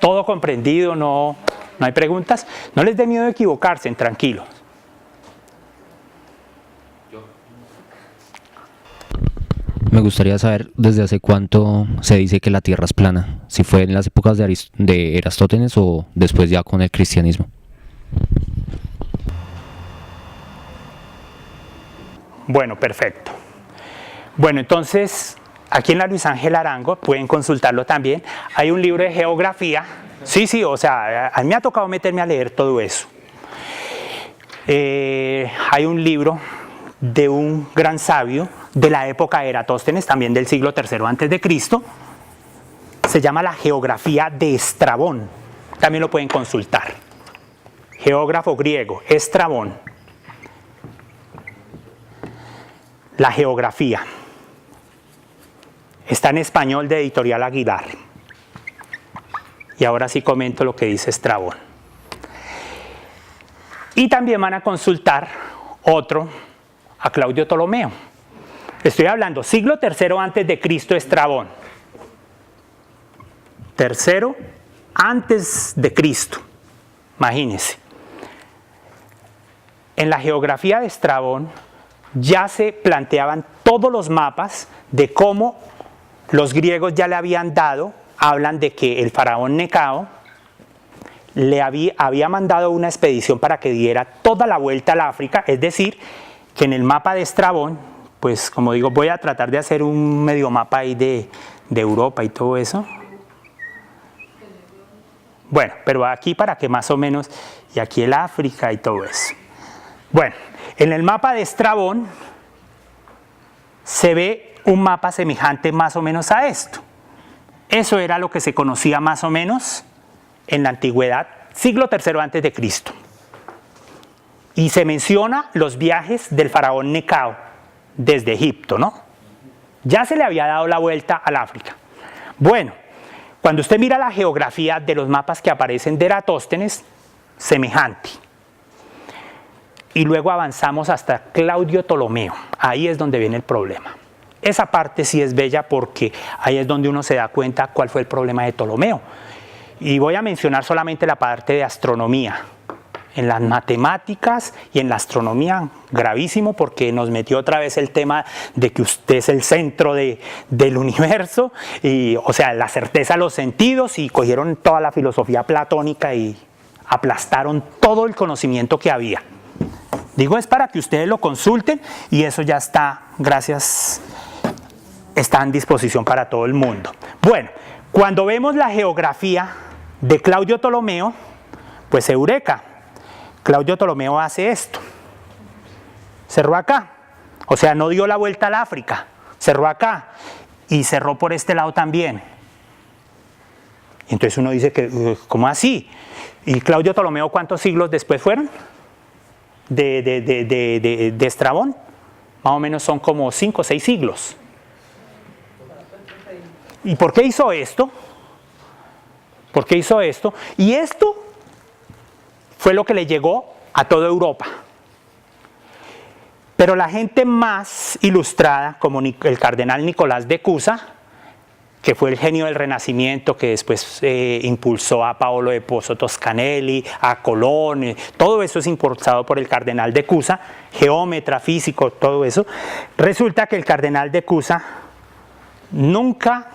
Todo comprendido, no hay preguntas. No les dé miedo de equivocarse, tranquilos. Me gustaría saber desde hace cuánto se dice que la Tierra es plana, si fue en las épocas de Eratóstenes o después ya con el cristianismo. Bueno, perfecto. Bueno, entonces, aquí en la Luis Ángel Arango, pueden consultarlo también, hay un libro de geografía. Sí, o sea, a mí me ha tocado meterme a leer todo eso. Hay un libro de un gran sabio de la época de Eratóstenes, también del siglo III antes de Cristo, se llama La Geografía de Estrabón, también lo pueden consultar. Geógrafo griego, Estrabón. La geografía. Está en español de Editorial Aguilar. Y ahora sí comento lo que dice Estrabón. Y también van a consultar otro, a Claudio Ptolomeo. Estoy hablando siglo III antes de Cristo, Estrabón. Tercero antes de Cristo. Imagínense. En la geografía de Estrabón ya se planteaban todos los mapas de cómo los griegos ya le habían dado, hablan de que el faraón Necao le había mandado una expedición para que diera toda la vuelta al África, es decir, que en el mapa de Estrabón, pues como digo, voy a tratar de hacer un medio mapa ahí de Europa y todo eso. Bueno, pero aquí para que más o menos, y aquí el África y todo eso. Bueno, en el mapa de Estrabón se ve un mapa semejante más o menos a esto. Eso era lo que se conocía más o menos en la antigüedad, siglo III antes de Cristo. Y se menciona los viajes del faraón Necao desde Egipto, ¿no? Ya se le había dado la vuelta al África. Bueno, cuando usted mira la geografía de los mapas que aparecen de Eratóstenes, semejante. Y luego avanzamos hasta Claudio Ptolomeo. Ahí es donde viene el problema. Esa parte sí es bella porque ahí es donde uno se da cuenta cuál fue el problema de Ptolomeo. Y voy a mencionar solamente la parte de astronomía. En las matemáticas y en la astronomía, gravísimo, porque nos metió otra vez el tema de que usted es el centro del universo, y, o sea, la certeza de los sentidos, y cogieron toda la filosofía platónica y aplastaron todo el conocimiento que había. Digo, es para que ustedes lo consulten y eso ya está, gracias, está en disposición para todo el mundo. Bueno, cuando vemos la geografía de Claudio Ptolomeo, pues eureka. Claudio Ptolomeo hace esto. Cerró acá. O sea, no dio la vuelta al África. Cerró acá. Y cerró por este lado también. Y entonces uno dice que, ¿cómo así? ¿Y Claudio Ptolomeo cuántos siglos después fueron? De Estrabón. Más o menos son como 5 o 6 siglos. ¿Y por qué hizo esto? ¿Por qué hizo esto? Y esto fue lo que le llegó a toda Europa. Pero la gente más ilustrada, como el cardenal Nicolás de Cusa, que fue el genio del Renacimiento, que después impulsó a Paolo de Pozzo Toscanelli, a Colón, todo eso es impulsado por el cardenal de Cusa, geómetra, físico, todo eso. Resulta que el cardenal de Cusa nunca,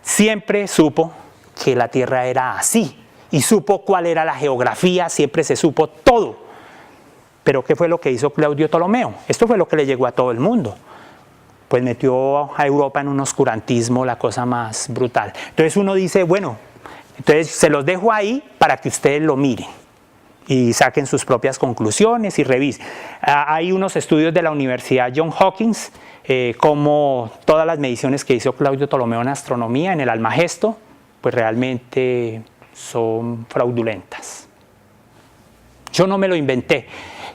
siempre supo que la Tierra era así. Y supo cuál era la geografía, siempre se supo todo. Pero ¿qué fue lo que hizo Claudio Ptolomeo? Esto fue lo que le llegó a todo el mundo. Pues metió a Europa en un oscurantismo, la cosa más brutal. Entonces uno dice, bueno, entonces se los dejo ahí para que ustedes lo miren y saquen sus propias conclusiones y revisen. Hay unos estudios de la Universidad Johns Hopkins, como todas las mediciones que hizo Claudio Ptolomeo en astronomía, en el Almagesto, pues realmente son fraudulentas. Yo no me lo inventé,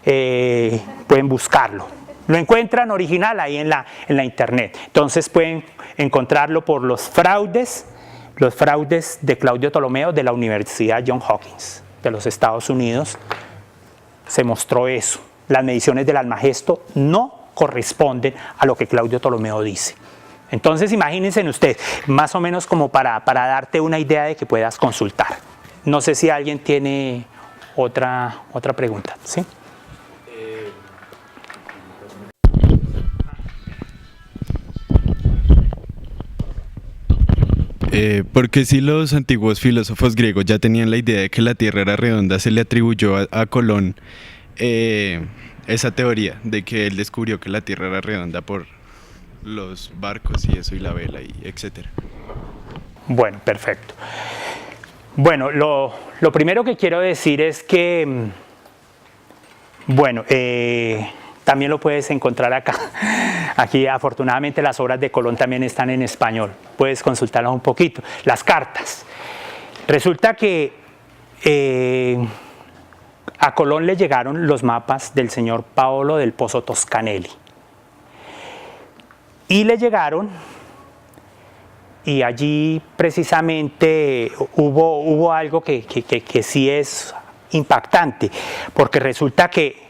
pueden buscarlo. Lo encuentran original ahí en la internet. Entonces pueden encontrarlo por los fraudes de Claudio Ptolomeo de la Universidad Johns Hopkins de los Estados Unidos. Se mostró eso. Las mediciones del Almagesto no corresponden a lo que Claudio Ptolomeo dice. Entonces imagínense ustedes, más o menos como para darte una idea de que puedas consultar. No sé si alguien tiene otra pregunta, ¿sí? Porque si los antiguos filósofos griegos ya tenían la idea de que la Tierra era redonda, se le atribuyó a Colón esa teoría de que él descubrió que la Tierra era redonda por los barcos y eso, y la vela, y etcétera. Bueno, perfecto. Bueno, lo primero que quiero decir es que, bueno, también lo puedes encontrar acá. Aquí, afortunadamente, las obras de Colón también están en español. Puedes consultarlas un poquito. Las cartas. Resulta que a Colón le llegaron los mapas del señor Paolo del Pozzo Toscanelli. Y le llegaron, y allí precisamente hubo algo que sí es impactante, porque resulta que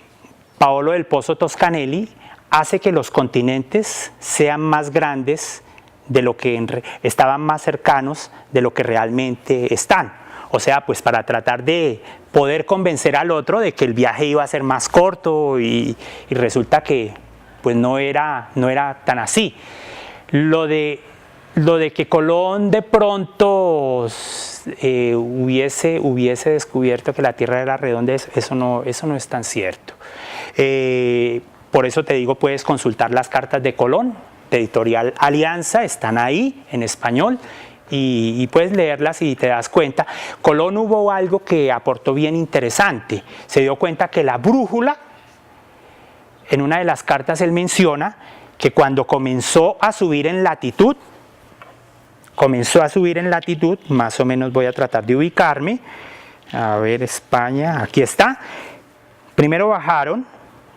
Paolo del Pozzo Toscanelli hace que los continentes sean más grandes de lo que estaban más cercanos de lo que realmente están. O sea, pues para tratar de poder convencer al otro de que el viaje iba a ser más corto y resulta que pues no era tan así. Lo de que Colón de pronto hubiese descubierto que la Tierra era redonda, eso no es tan cierto. Por eso te digo, puedes consultar las cartas de Colón, de Editorial Alianza, están ahí en español, y puedes leerlas y te das cuenta. Colón hubo algo que aportó bien interesante. Se dio cuenta que la brújula, en una de las cartas él menciona que cuando comenzó a subir en latitud, más o menos voy a tratar de ubicarme, a ver, España, aquí está. Primero bajaron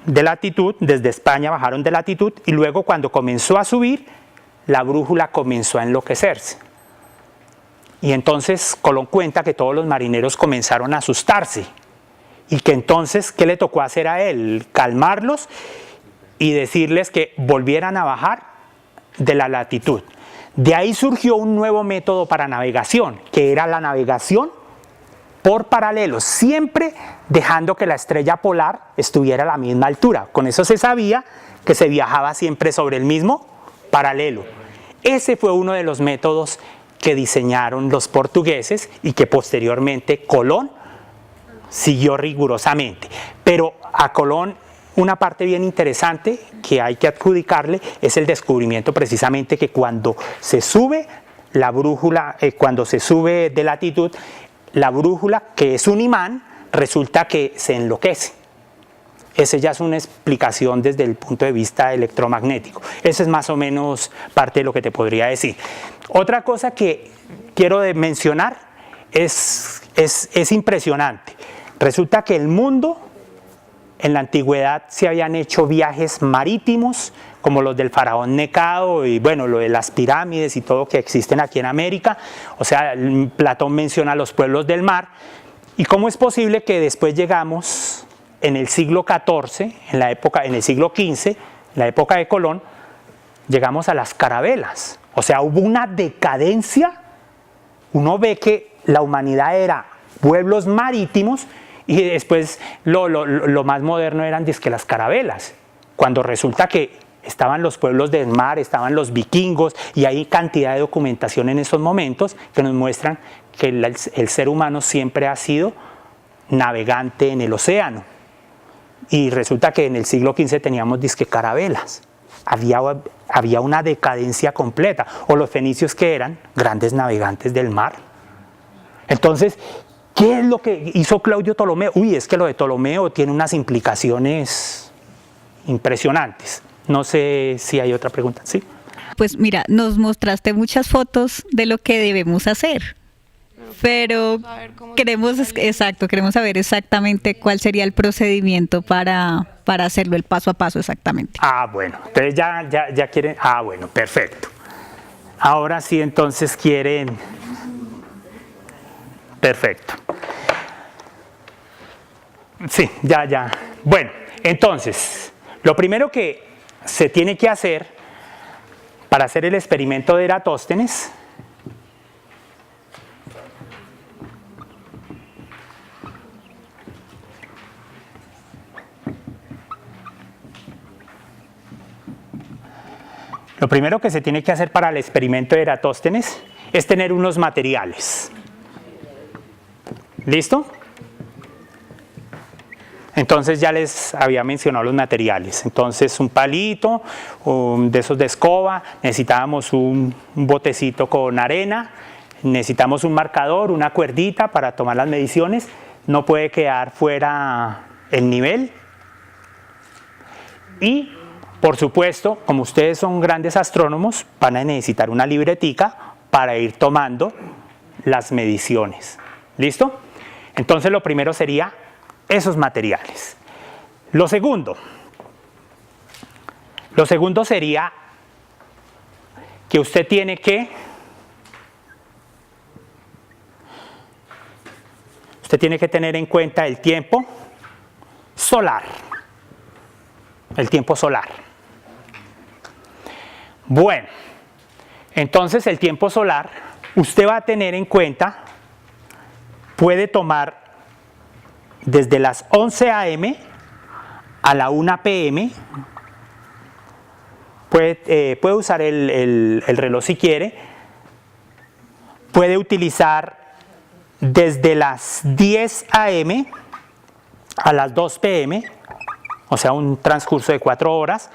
de latitud, desde España bajaron de latitud, y luego cuando comenzó a subir, la brújula comenzó a enloquecerse. Y entonces Colón cuenta que todos los marineros comenzaron a asustarse, y que entonces, ¿qué le tocó hacer a él? Calmarlos y decirles que volvieran a bajar de la latitud. De ahí surgió un nuevo método para navegación, que era la navegación por paralelos, siempre dejando que la estrella polar estuviera a la misma altura. Con eso se sabía que se viajaba siempre sobre el mismo paralelo. Ese fue uno de los métodos que diseñaron los portugueses y que posteriormente Colón siguió rigurosamente. Pero a Colón, una parte bien interesante que hay que adjudicarle es el descubrimiento precisamente que cuando se sube la brújula, cuando se sube de latitud, la brújula, que es un imán, resulta que se enloquece. Esa ya es una explicación desde el punto de vista electromagnético. Esa es más o menos parte de lo que te podría decir. Otra cosa que quiero mencionar es impresionante. Resulta que el mundo, en la antigüedad se habían hecho viajes marítimos, como los del faraón Necao y bueno, lo de las pirámides y todo que existen aquí en América. O sea, Platón menciona los pueblos del mar. ¿Y cómo es posible que después llegamos en el siglo XIV, en el siglo XV, en la época de Colón, llegamos a las carabelas? O sea, hubo una decadencia. Uno ve que la humanidad era pueblos marítimos y después lo más moderno eran dizque las carabelas, cuando resulta que estaban los pueblos del mar, estaban los vikingos, y hay cantidad de documentación en esos momentos que nos muestran que el ser humano siempre ha sido navegante en el océano. y resulta que en el siglo XV teníamos disque carabelas. Había una decadencia completa, o los fenicios que eran grandes navegantes del mar. Entonces, ¿qué es lo que hizo Claudio Ptolomeo? Uy, es que lo de Ptolomeo tiene unas implicaciones impresionantes. No sé si hay otra pregunta. ¿Sí? Pues mira, nos mostraste muchas fotos de lo que debemos hacer, pero queremos saber exactamente cuál sería el procedimiento para hacerlo, el paso a paso exactamente. Ah, bueno, entonces ya quieren, bueno, perfecto. Ahora sí, entonces quieren, perfecto. Sí, ya. Bueno, entonces, lo primero que se tiene que hacer para hacer el experimento de Eratóstenes es tener unos materiales. ¿Listo? Entonces ya les había mencionado los materiales. Entonces un palito, de esos de escoba, necesitábamos un botecito con arena, necesitamos un marcador, una cuerdita para tomar las mediciones, no puede quedar fuera el nivel. Y por supuesto, como ustedes son grandes astrónomos, van a necesitar una libretica para ir tomando las mediciones. ¿Listo? Entonces lo primero sería esos materiales. Lo segundo sería que usted tiene que tener en cuenta el tiempo solar. El tiempo solar. Bueno, entonces el tiempo solar, usted va a tener en cuenta, puede tomar desde las 11 a.m. a la 1 p.m., puede usar el reloj si quiere, puede utilizar desde las 10 a.m. a las 2 p.m., o sea, un transcurso de 4 horas,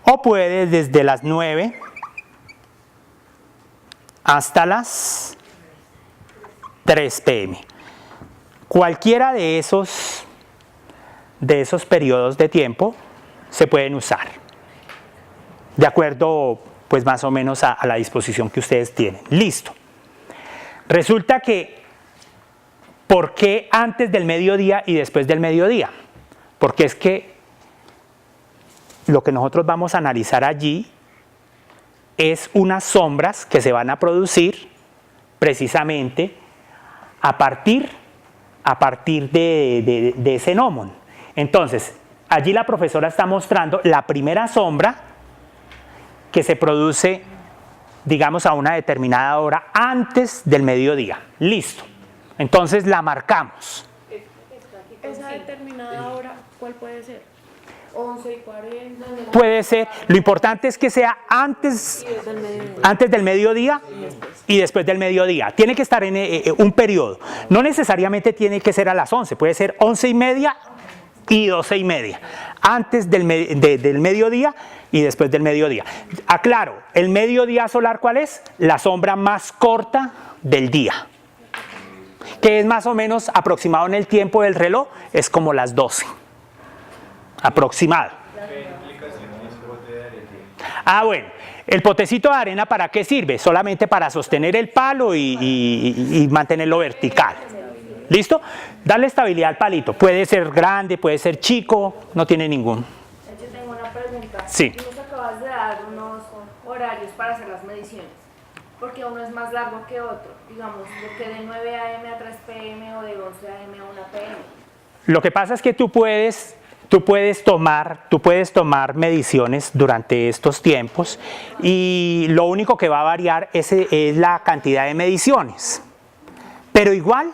o puede desde las 9 hasta las 3 p.m. Cualquiera de esos periodos de tiempo se pueden usar, de acuerdo, pues más o menos a la disposición que ustedes tienen. Listo. Resulta que, ¿por qué antes del mediodía y después del mediodía? Porque es que lo que nosotros vamos a analizar allí es unas sombras que se van a producir precisamente a partir de ese gnómon. Entonces, allí la profesora está mostrando la primera sombra que se produce, digamos, a una determinada hora antes del mediodía. Listo. Entonces la marcamos. Esa determinada hora, ¿cuál puede ser? 11:40. Puede ser, lo importante es que sea antes del mediodía y después del mediodía. Tiene que estar en un periodo. No necesariamente tiene que ser a las 11, puede ser 11:30 y 12:30. Antes del mediodía y después del mediodía. Aclaro, el mediodía solar, ¿cuál es? La sombra más corta del día, que es más o menos aproximado en el tiempo del reloj, es como las 12. Aproximado. Bueno, el potecito de arena, ¿para qué sirve? Solamente para sostener el palo y mantenerlo vertical. ¿Listo? Darle estabilidad al palito. Puede ser grande, puede ser chico, no tiene ningún. Yo tengo una pregunta. Sí. Tú nos acabas de dar unos horarios para hacer las mediciones. Porque uno es más largo que otro. Digamos, lo que de 9 a.m. a 3 p.m. o de 11 a.m. a 1 p.m. Lo que pasa es que tú puedes tomar mediciones durante estos tiempos y lo único que va a variar es la cantidad de mediciones. Pero igual,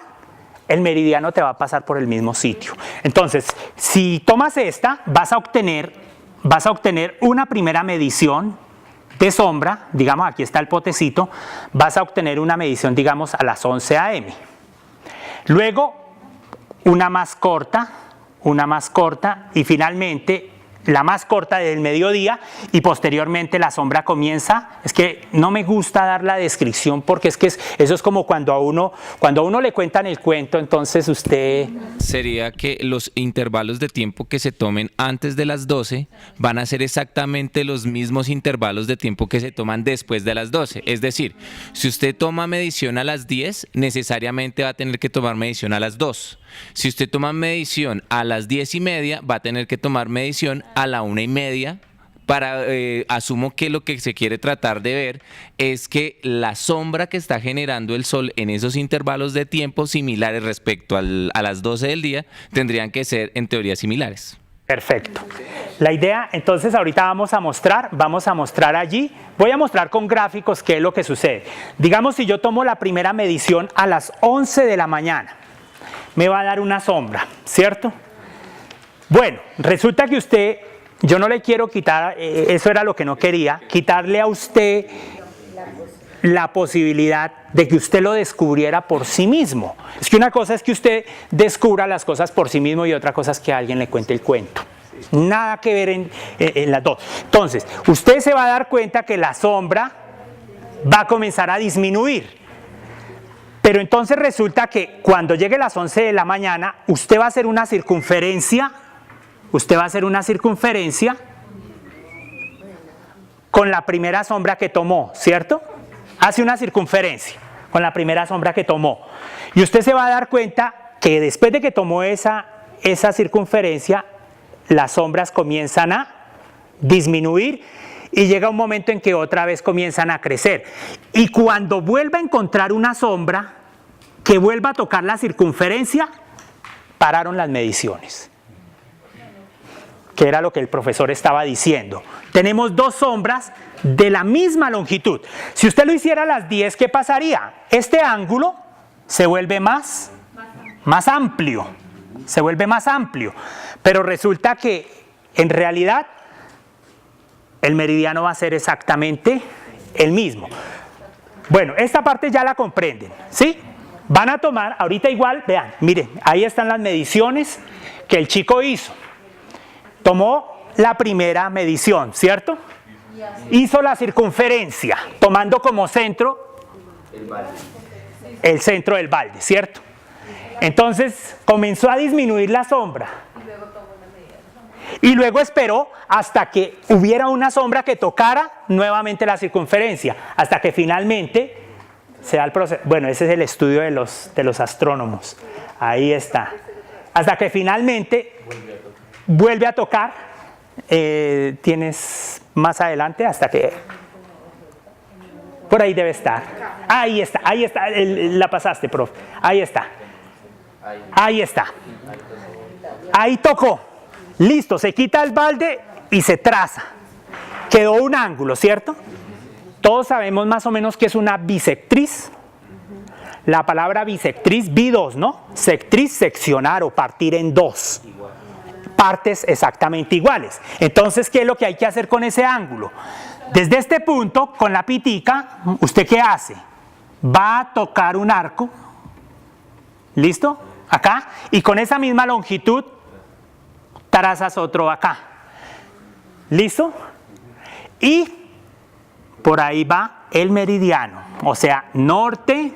el meridiano te va a pasar por el mismo sitio. Entonces, si tomas esta, vas a obtener una primera medición de sombra, digamos, aquí está el potecito, vas a obtener una medición, digamos, a las 11 a.m. Luego, una más corta, una más corta y finalmente la más corta del mediodía y posteriormente la sombra comienza. Es que no me gusta dar la descripción porque es que eso es como cuando a uno le cuentan el cuento, entonces usted... Sería que los intervalos de tiempo que se tomen antes de las 12 van a ser exactamente los mismos intervalos de tiempo que se toman después de las 12. Es decir, si usted toma medición a las 10, necesariamente va a tener que tomar medición a las 2. Si usted toma medición a las 10:30, va a tener que tomar medición a la 1:30. Asumo que lo que se quiere tratar de ver es que la sombra que está generando el sol en esos intervalos de tiempo similares respecto a las 12 del día tendrían que ser en teoría similares. Perfecto. La idea, entonces ahorita vamos a mostrar allí, voy a mostrar con gráficos qué es lo que sucede. Digamos si yo tomo la primera medición a las 11 de la mañana, me va a dar una sombra, ¿cierto? Bueno, resulta que yo no le quiero quitar, eso era lo que no quería, quitarle a usted la posibilidad de que usted lo descubriera por sí mismo. Es que una cosa es que usted descubra las cosas por sí mismo y otra cosa es que alguien le cuente el cuento. Nada que ver en las dos. Entonces, usted se va a dar cuenta que la sombra va a comenzar a disminuir. Pero entonces resulta que cuando llegue las 11 de la mañana, usted va a hacer una circunferencia, con la primera sombra que tomó, ¿cierto? Hace una circunferencia con la primera sombra que tomó. Y usted se va a dar cuenta que después de que tomó esa circunferencia, las sombras comienzan a disminuir y llega un momento en que otra vez comienzan a crecer. Y cuando vuelva a encontrar una sombra que vuelva a tocar la circunferencia, pararon las mediciones. Que era lo que el profesor estaba diciendo. Tenemos dos sombras de la misma longitud. Si usted lo hiciera a las 10, ¿qué pasaría? Este ángulo se vuelve más amplio. Se vuelve más amplio. Pero resulta que en realidad el meridiano va a ser exactamente el mismo. Bueno, esta parte ya la comprenden, ¿sí? Van a tomar, ahorita igual, vean, miren, ahí están las mediciones que el chico hizo. Tomó la primera medición, ¿cierto? Hizo la circunferencia, tomando como centro el centro del balde, ¿cierto? Entonces comenzó a disminuir la sombra. Y luego esperó hasta que hubiera una sombra que tocara nuevamente la circunferencia, hasta que finalmente se da el proceso. Bueno, ese es el estudio de los astrónomos. Ahí está. Hasta que finalmente vuelve a tocar. Tienes más adelante hasta que... Por ahí debe estar. Ahí está. La pasaste, profe. Ahí está. Ahí tocó. Listo, se quita el balde y se traza. Quedó un ángulo, ¿cierto? Todos sabemos más o menos que es una bisectriz. La palabra bisectriz, bi2, ¿no? Sectriz, seccionar o partir en dos. Partes exactamente iguales. Entonces, ¿qué es lo que hay que hacer con ese ángulo? Desde este punto, con la pitica, ¿usted qué hace? Va a tocar un arco. ¿Listo? Acá. Y con esa misma longitud, trazas otro acá. ¿Listo? Y por ahí va el meridiano, o sea, norte,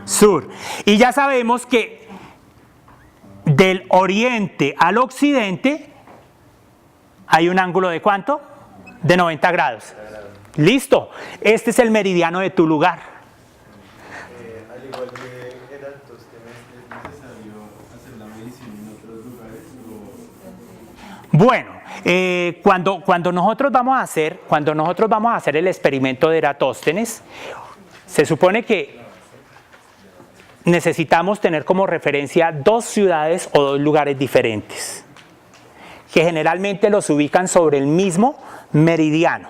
sur. Y ya sabemos que del oriente al occidente hay un ángulo de ¿cuánto? De 90 grados. Listo, este es el meridiano de tu lugar. Al igual que Eratosthenes, ¿es necesario hacer la medición en otros lugares? Bueno, cuando nosotros vamos a hacer el experimento de Eratóstenes, se supone que necesitamos tener como referencia dos ciudades o dos lugares diferentes, que generalmente los ubican sobre el mismo meridiano.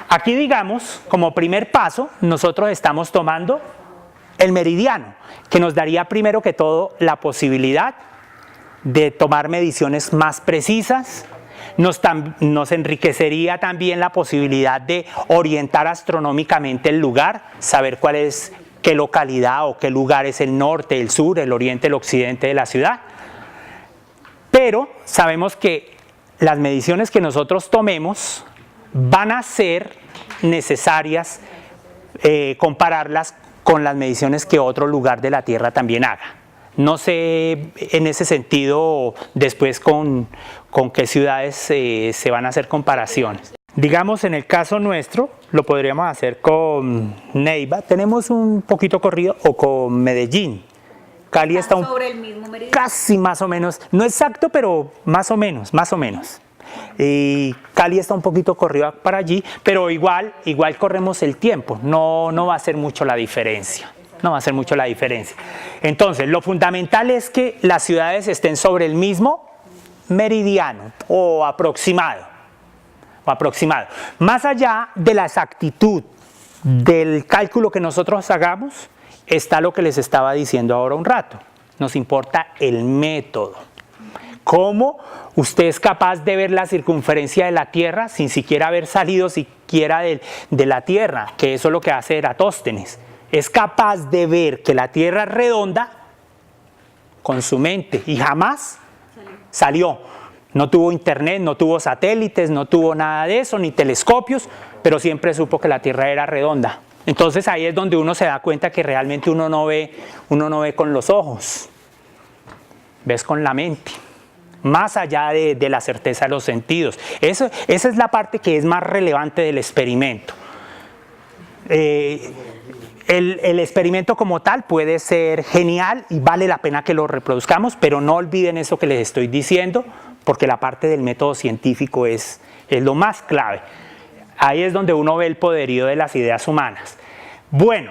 Aquí, digamos, como primer paso, nosotros estamos tomando el meridiano, que nos daría primero que todo la posibilidad de tomar mediciones más precisas. Nos enriquecería también la posibilidad de orientar astronómicamente el lugar, saber cuál es, qué localidad o qué lugar es el norte, el sur, el oriente, el occidente de la ciudad. pero sabemos que las mediciones que nosotros tomemos van a ser necesarias compararlas con las mediciones que otro lugar de la Tierra también haga. No sé en ese sentido después con qué ciudades se van a hacer comparaciones. Digamos, en el caso nuestro, lo podríamos hacer con Neiva, tenemos un poquito corrido, o con Medellín. Cali está sobre el mismo meridiano. Casi más o menos, no exacto, pero más o menos. Y Cali está un poquito corrido para allí, pero igual corremos el tiempo, no va a ser mucho la diferencia. No va a ser mucho la diferencia. Entonces, lo fundamental es que las ciudades estén sobre el mismo meridiano o aproximado. Más allá de la exactitud del cálculo que nosotros hagamos, está lo que les estaba diciendo ahora un rato. Nos importa el método. ¿Cómo usted es capaz de ver la circunferencia de la Tierra sin siquiera haber salido siquiera de la Tierra? Que eso es lo que hace Eratóstenes. Es capaz de ver que la Tierra es redonda con su mente y jamás salió. No tuvo internet, no tuvo satélites, no tuvo nada de eso, ni telescopios, pero siempre supo que la Tierra era redonda. Entonces ahí es donde uno se da cuenta que realmente uno no ve con los ojos, ves con la mente, más allá de la certeza de los sentidos. Esa es la parte que es más relevante del experimento. El experimento como tal puede ser genial y vale la pena que lo reproduzcamos, pero no olviden eso que les estoy diciendo, porque la parte del método científico es lo más clave. Ahí es donde uno ve el poderío de las ideas humanas. Bueno,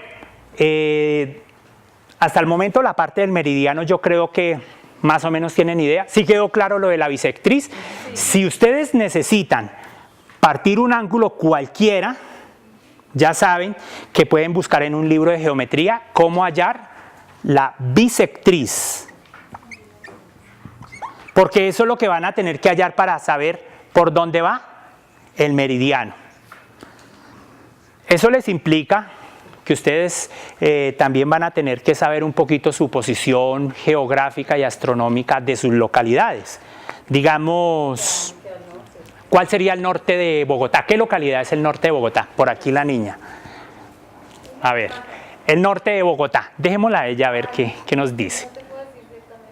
hasta el momento la parte del meridiano yo creo que más o menos tienen idea. Sí quedó claro lo de la bisectriz. Si ustedes necesitan partir un ángulo cualquiera, ya saben que pueden buscar en un libro de geometría cómo hallar la bisectriz. Porque eso es lo que van a tener que hallar para saber por dónde va el meridiano. Eso les implica que ustedes también van a tener que saber un poquito su posición geográfica y astronómica de sus localidades. Digamos, ¿cuál sería el norte de Bogotá? ¿Qué localidad es el norte de Bogotá? Por aquí la niña. A ver, el norte de Bogotá. Dejémosla a ella a ver qué nos dice.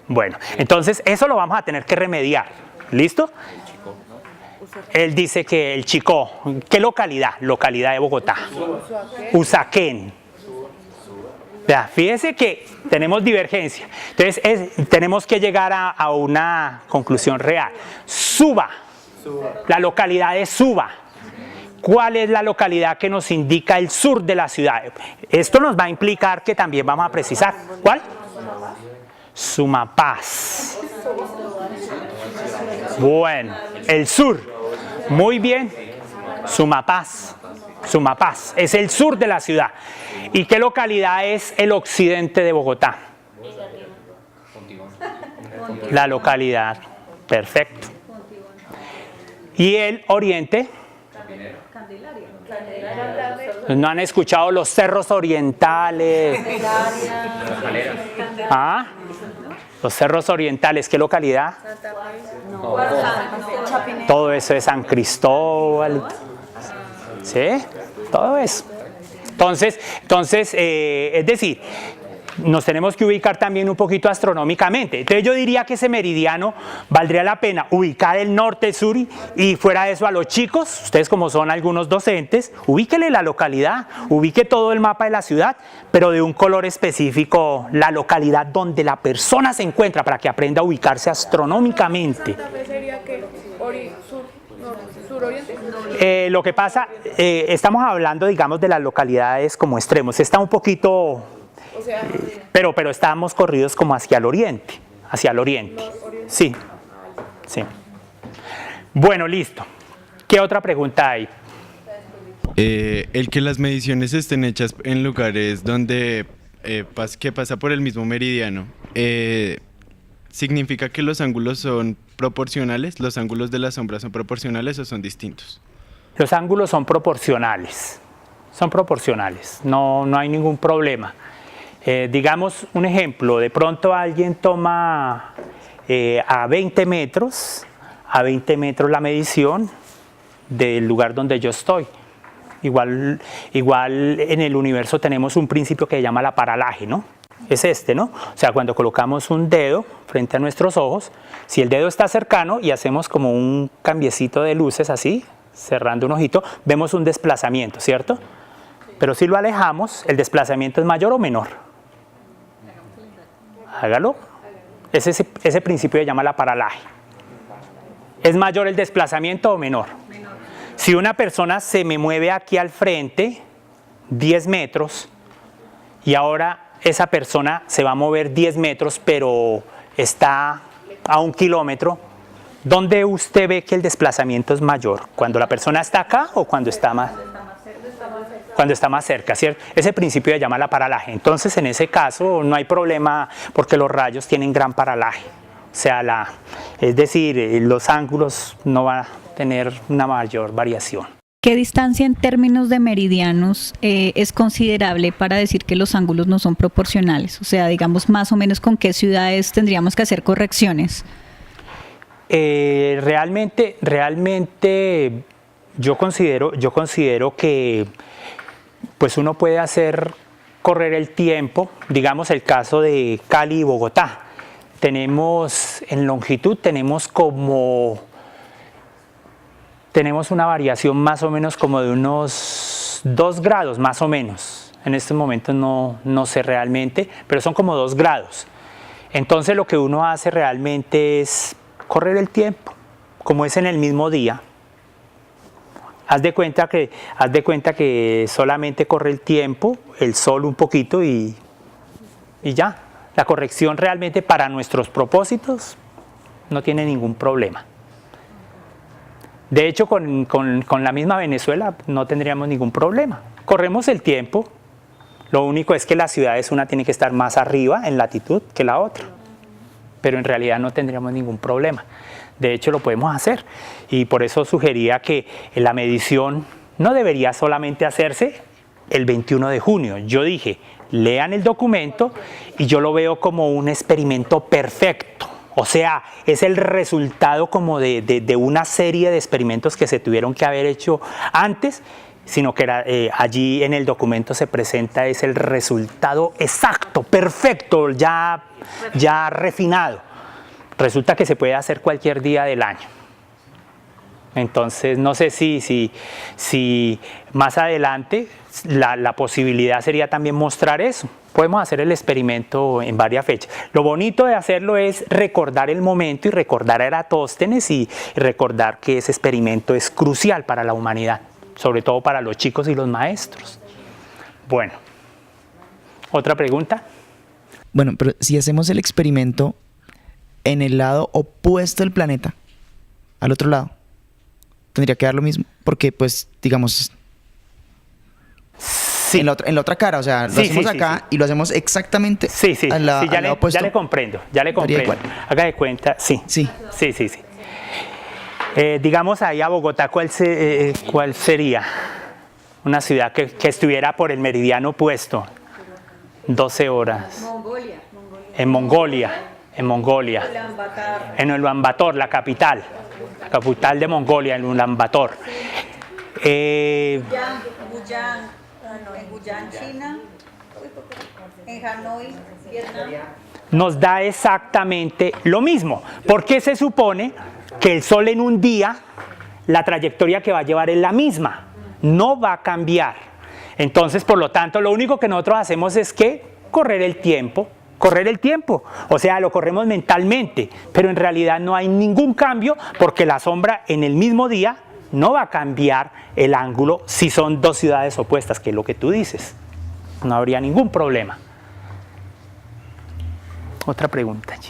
Bueno, entonces eso lo vamos a tener que remediar. ¿Listo? Él dice que el Chicó. ¿Qué localidad? Localidad de Bogotá. Usaquén. Ya, fíjese que tenemos divergencia. Entonces tenemos que llegar a una conclusión real. Suba. La localidad de Suba. ¿Cuál es la localidad que nos indica el sur de la ciudad? Esto nos va a implicar que también vamos a precisar. ¿Cuál? Sumapaz. Bueno, el sur. Muy bien. Sumapaz. Sumapaz. Es el sur de la ciudad. ¿Y qué localidad es el occidente de Bogotá? La localidad. Perfecto. ¿Y el oriente? ¿No han escuchado los cerros orientales? ¿Ah? Los cerros orientales, ¿qué localidad? Todo eso es San Cristóbal. ¿Sí? Todo eso. Entonces, es decir, nos tenemos que ubicar también un poquito astronómicamente. Entonces yo diría que ese meridiano valdría la pena ubicar el norte, el sur y fuera de eso a los chicos, ustedes como son algunos docentes, ubíquele la localidad, ubique todo el mapa de la ciudad, pero de un color específico, la localidad donde la persona se encuentra para que aprenda a ubicarse astronómicamente. ¿Santa Fe sería qué? ¿Sur-oriente? Lo que pasa, estamos hablando, digamos, de las localidades como extremos. Está un poquito... O sea, pero estamos corridos como hacia el oriente. Hacia el oriente. Sí. Sí. Bueno, listo. ¿Qué otra pregunta hay? El que las mediciones estén hechas en lugares donde que pasa por el mismo meridiano, ¿significa que los ángulos son proporcionales? ¿Los ángulos de la sombra son proporcionales o son distintos? Los ángulos son proporcionales. Son proporcionales. No hay ningún problema. Digamos un ejemplo, de pronto alguien toma a 20 metros la medición del lugar donde yo estoy. Igual en el universo tenemos un principio que se llama la paralaje, ¿no? Es este, ¿no? O sea, cuando colocamos un dedo frente a nuestros ojos, si el dedo está cercano y hacemos como un cambiecito de luces así, cerrando un ojito, vemos un desplazamiento, ¿cierto? Pero si lo alejamos, ¿el desplazamiento es mayor o menor? Hágalo. Ese principio se llama la paralaje. ¿Es mayor el desplazamiento o menor? Si una persona se me mueve aquí al frente 10 metros y ahora esa persona se va a mover 10 metros pero está a 1 kilómetro, ¿dónde usted ve que el desplazamiento es mayor? ¿Cuando la persona está acá o cuando está más? Cuando está más cerca, ¿cierto? Ese principio se llama la paralaje. Entonces, en ese caso no hay problema porque los rayos tienen gran paralaje. O sea, es decir, los ángulos no van a tener una mayor variación. ¿Qué distancia en términos de meridianos es considerable para decir que los ángulos no son proporcionales? O sea, digamos más o menos con qué ciudades tendríamos que hacer correcciones. Realmente yo considero que pues uno puede hacer correr el tiempo, digamos el caso de Cali y Bogotá. En longitud tenemos una variación más o menos como de unos 2 grados más o menos. En este momento no sé realmente, pero son como 2 grados. Entonces lo que uno hace realmente es correr el tiempo, como es en el mismo día. Haz de cuenta que solamente corre el tiempo, el sol un poquito y ya. La corrección realmente para nuestros propósitos no tiene ningún problema. De hecho, con la misma Venezuela no tendríamos ningún problema. Corremos el tiempo, lo único es que las ciudades una tiene que estar más arriba en latitud que la otra, pero en realidad no tendríamos ningún problema. De hecho, lo podemos hacer y por eso sugería que la medición no debería solamente hacerse el 21 de junio. Yo dije, lean el documento y yo lo veo como un experimento perfecto. O sea, es el resultado como de una serie de experimentos que se tuvieron que haber hecho antes, sino que allí en el documento se presenta es el resultado exacto, perfecto, ya refinado. Resulta que se puede hacer cualquier día del año. Entonces, no sé si más adelante la posibilidad sería también mostrar eso. Podemos hacer el experimento en varias fechas. Lo bonito de hacerlo es recordar el momento y recordar a Eratóstenes y recordar que ese experimento es crucial para la humanidad, sobre todo para los chicos y los maestros. Bueno, ¿otra pregunta? Bueno, pero si hacemos el experimento en el lado opuesto del planeta, al otro lado, tendría que dar lo mismo, porque pues, digamos, sí. en la otra cara, o sea, lo hacemos acá y lo hacemos exactamente al lado opuesto. Ya le comprendo. Haga de cuenta, sí. Digamos ahí a Bogotá, ¿cuál sería? Una ciudad que estuviera por el meridiano opuesto, 12 horas. En Mongolia. En Ulaanbaatar, la capital de Mongolia, en Ulaanbaatar. En Guyán, China, en Hanoi, Vietnam. Nos da exactamente lo mismo. ¿Por qué se supone que el Sol en un día, la trayectoria que va a llevar es la misma? No va a cambiar. Entonces, por lo tanto, lo único que nosotros hacemos es que correr el tiempo, o sea, lo corremos mentalmente, pero en realidad no hay ningún cambio porque la sombra en el mismo día no va a cambiar el ángulo si son 2 ciudades opuestas, que es lo que tú dices. No habría ningún problema. Otra pregunta allí.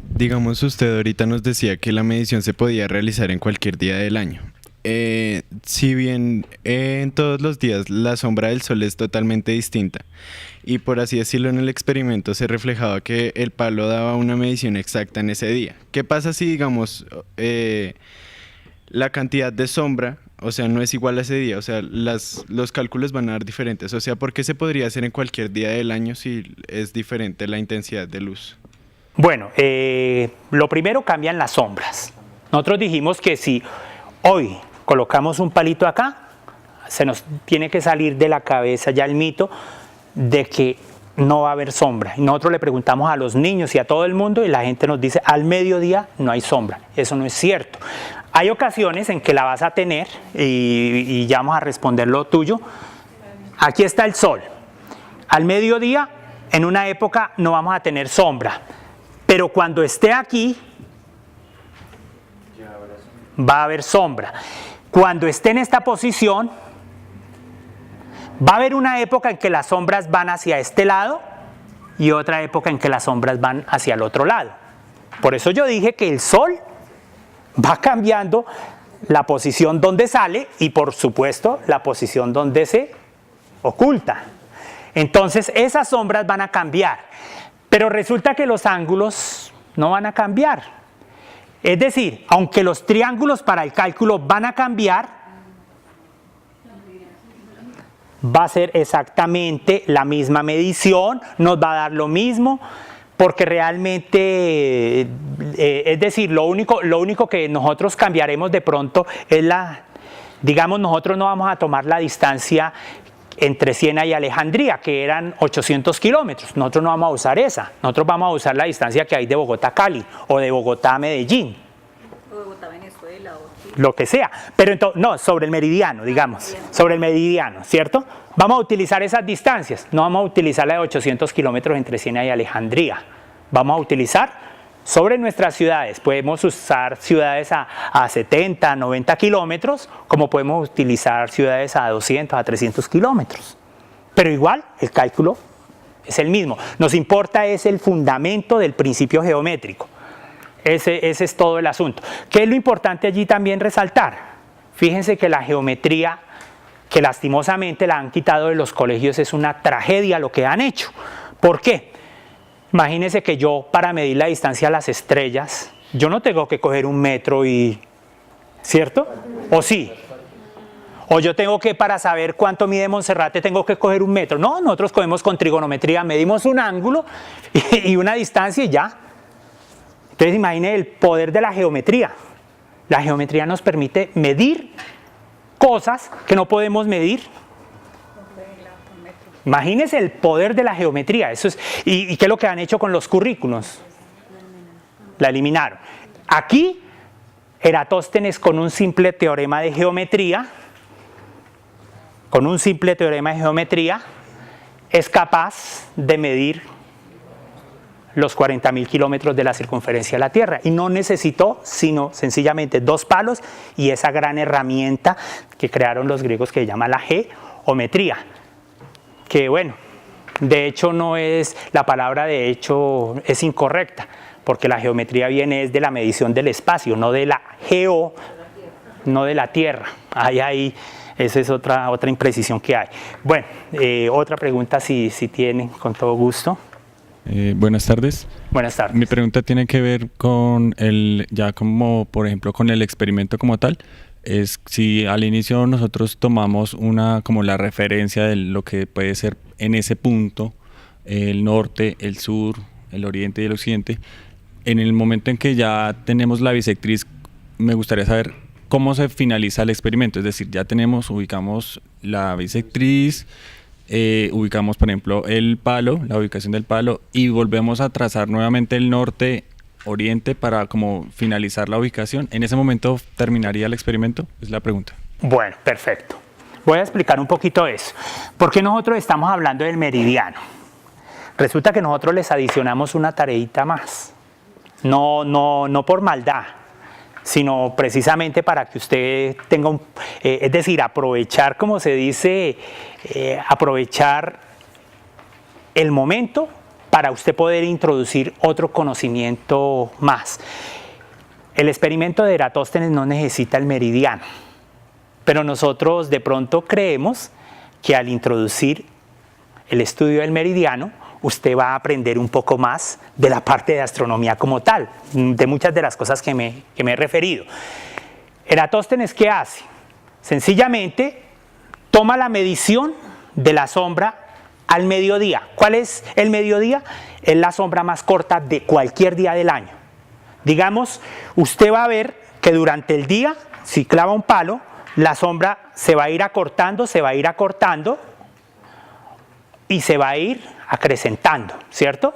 Digamos, usted ahorita nos decía que la medición se podía realizar en cualquier día del año. Si bien en todos los días la sombra del sol es totalmente distinta y por así decirlo en el experimento se reflejaba que el palo daba una medición exacta en ese día. ¿Qué pasa si digamos la cantidad de sombra o sea, no es igual a ese día, o sea, los cálculos van a dar diferentes, o sea, ¿por qué se podría hacer en cualquier día del año si es diferente la intensidad de luz? Bueno, lo primero cambian las sombras. Nosotros dijimos que si hoy colocamos un palito acá, se nos tiene que salir de la cabeza ya el mito de que no va a haber sombra. Y nosotros le preguntamos a los niños y a todo el mundo y la gente nos dice al mediodía no hay sombra. Eso no es cierto. Hay ocasiones en que la vas a tener y ya vamos a responder lo tuyo. Aquí está el sol. Al mediodía, en una época, no vamos a tener sombra. Pero cuando esté aquí, va a haber sombra. Cuando esté en esta posición, va a haber una época en que las sombras van hacia este lado y otra época en que las sombras van hacia el otro lado. Por eso yo dije que el sol va cambiando la posición donde sale y por supuesto la posición donde se oculta. Entonces esas sombras van a cambiar, pero resulta que los ángulos no van a cambiar. Es decir, aunque los triángulos para el cálculo van a cambiar, va a ser exactamente la misma medición, nos va a dar lo mismo, porque realmente, es decir, lo único que nosotros cambiaremos de pronto es digamos, nosotros no vamos a tomar la distancia entre Siena y Alejandría, que eran 800 kilómetros, nosotros no vamos a usar esa, nosotros vamos a usar la distancia que hay de Bogotá a Cali, o de Bogotá a Medellín. O Bogotá a Venezuela, o lo que sea, pero entonces, no, sobre el meridiano, digamos, sobre el meridiano, ¿cierto? Vamos a utilizar esas distancias, no vamos a utilizar la de 800 kilómetros entre Siena y Alejandría, vamos a utilizar sobre nuestras ciudades, podemos usar ciudades a 70, 90 kilómetros, como podemos utilizar ciudades a 200, a 300 kilómetros, pero igual el cálculo es el mismo, nos importa es el fundamento del principio geométrico. Ese es todo el asunto. ¿Qué es lo importante allí también resaltar? Fíjense que la geometría, que lastimosamente la han quitado de los colegios, es una tragedia lo que han hecho. ¿Por qué? Imagínense que yo, para medir la distancia a las estrellas, yo no tengo que coger un metro y... ¿cierto? ¿O sí? O yo tengo que, para saber cuánto mide Monserrate, tengo que coger un metro. No, nosotros cogemos con trigonometría, medimos un ángulo y una distancia y ya. Entonces imaginen el poder de la geometría. La geometría nos permite medir cosas que no podemos medir. Imagínense el poder de la geometría. Eso es, ¿y qué es lo que han hecho con los currículos? La eliminaron. Aquí, Eratóstenes con un simple teorema de geometría, es capaz de medir los 40.000 kilómetros de la circunferencia de la Tierra y no necesitó sino sencillamente 2 palos y esa gran herramienta que crearon los griegos que se llama la geometría, que bueno, de hecho no es, la palabra de hecho es incorrecta, porque la geometría viene de la medición del espacio, no de la no de la Tierra. Ahí, esa es otra imprecisión que hay. Bueno, otra pregunta si tienen, con todo gusto. Buenas tardes. Buenas tardes. Mi pregunta tiene que ver con ya como por ejemplo con el experimento como tal. Es si al inicio nosotros tomamos como la referencia de lo que puede ser en ese punto, el norte, el sur, el oriente y el occidente, en el momento en que ya tenemos la bisectriz, me gustaría saber cómo se finaliza el experimento. Es decir, ya ubicamos la bisectriz, ubicamos por ejemplo el palo, la ubicación del palo y volvemos a trazar nuevamente el norte, oriente para como finalizar la ubicación. ¿En ese momento terminaría el experimento? Es la pregunta. Bueno, perfecto. Voy a explicar un poquito eso. ¿Por qué nosotros estamos hablando del meridiano? Resulta que nosotros les adicionamos una tareita más. No por maldad, sino precisamente para que usted tenga es decir, aprovechar, como se dice, aprovechar el momento para usted poder introducir otro conocimiento más. El experimento de Eratóstenes no necesita el meridiano, pero nosotros de pronto creemos que al introducir el estudio del meridiano, usted va a aprender un poco más de la parte de astronomía como tal, de muchas de las cosas que me he referido. Eratóstenes, ¿qué hace? Sencillamente, toma la medición de la sombra al mediodía. ¿Cuál es el mediodía? Es la sombra más corta de cualquier día del año. Digamos, usted va a ver que durante el día, si clava un palo, la sombra se va a ir acortando y se va a ir acrecentando, ¿cierto?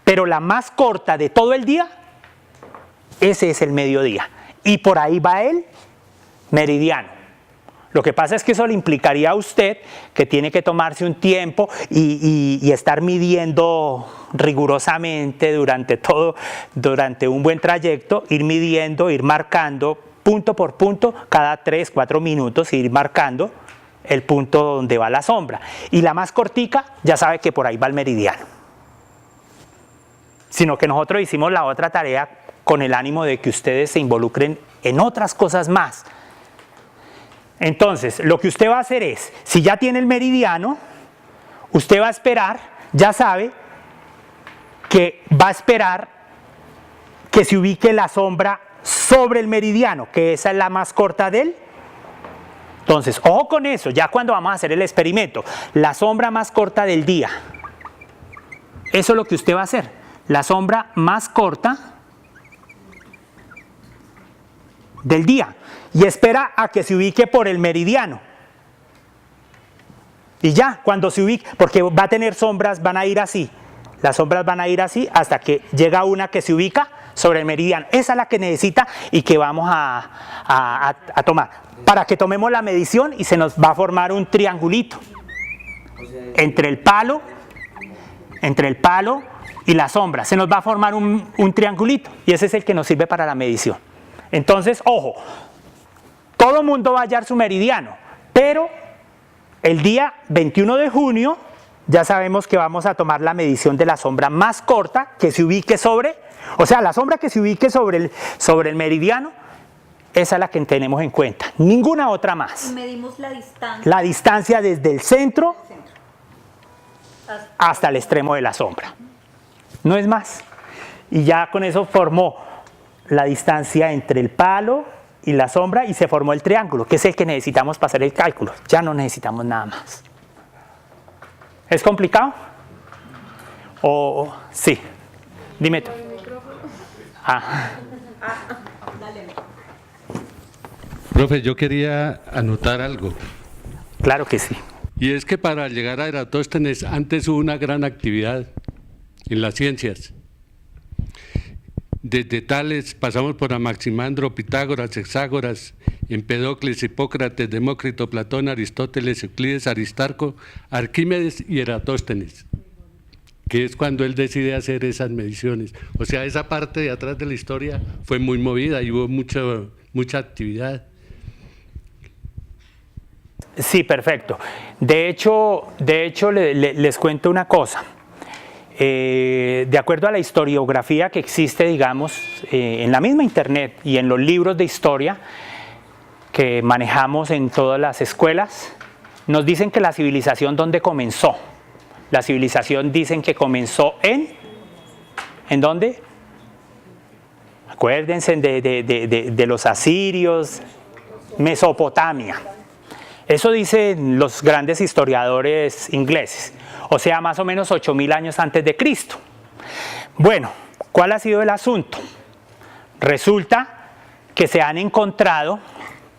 Pero la más corta de todo el día, ese es el mediodía. Y por ahí va el meridiano. Lo que pasa es que eso le implicaría a usted que tiene que tomarse un tiempo y estar midiendo rigurosamente durante un buen trayecto, ir midiendo, ir marcando punto por punto, cada 3, 4 minutos, ir marcando el punto donde va la sombra. Y la más cortica, ya sabe que por ahí va el meridiano. Sino que nosotros hicimos la otra tarea con el ánimo de que ustedes se involucren en otras cosas más. Entonces, lo que usted va a hacer es, si ya tiene el meridiano, usted va a esperar, ya sabe que va a esperar que se ubique la sombra sobre el meridiano, que esa es la más corta de él. Entonces, ojo con eso, ya cuando vamos a hacer el experimento, la sombra más corta del día, eso es lo que usted va a hacer, la sombra más corta del día, y espera a que se ubique por el meridiano. Y ya, cuando se ubique, porque va a tener sombras, van a ir así, las sombras van a ir así hasta que llega una que se ubica sobre el meridiano. Esa es la que necesita y que vamos a tomar. Para que tomemos la medición y se nos va a formar un triangulito entre el palo y la sombra. Se nos va a formar un triangulito y ese es el que nos sirve para la medición. Entonces, ojo, todo mundo va a hallar su meridiano, pero el día 21 de junio ya sabemos que vamos a tomar la medición de la sombra más corta que se ubique sobre, o sea, la sombra que se ubique sobre el meridiano, esa es la que tenemos en cuenta, ninguna otra más. Medimos la distancia. La distancia desde el centro hasta el extremo de la sombra, no es más. Y ya con eso formó la distancia entre el palo y la sombra y se formó el triángulo, que es el que necesitamos para hacer el cálculo. Ya no necesitamos nada más. ¿Es complicado? ¿O sí? Dime tú. Profe, yo quería anotar algo. Claro que sí. Y es que para llegar a Eratóstenes antes hubo una gran actividad en las ciencias. Desde Tales pasamos por Anaximandro, Pitágoras, Hexágoras, Empedocles, Hipócrates, Demócrito, Platón, Aristóteles, Euclides, Aristarco, Arquímedes y Eratóstenes, que es cuando él decide hacer esas mediciones. O sea, esa parte de atrás de la historia fue muy movida y hubo mucha actividad. Sí, perfecto. De hecho les cuento una cosa. De acuerdo a la historiografía que existe, digamos, en la misma internet y en los libros de historia que manejamos en todas las escuelas, nos dicen que la civilización, ¿dónde comenzó? La civilización dicen que comenzó ¿en dónde? Acuérdense de los asirios, Mesopotamia. Eso dicen los grandes historiadores ingleses. O sea, más o menos 8.000 años antes de Cristo. Bueno, ¿cuál ha sido el asunto? Resulta que se han encontrado,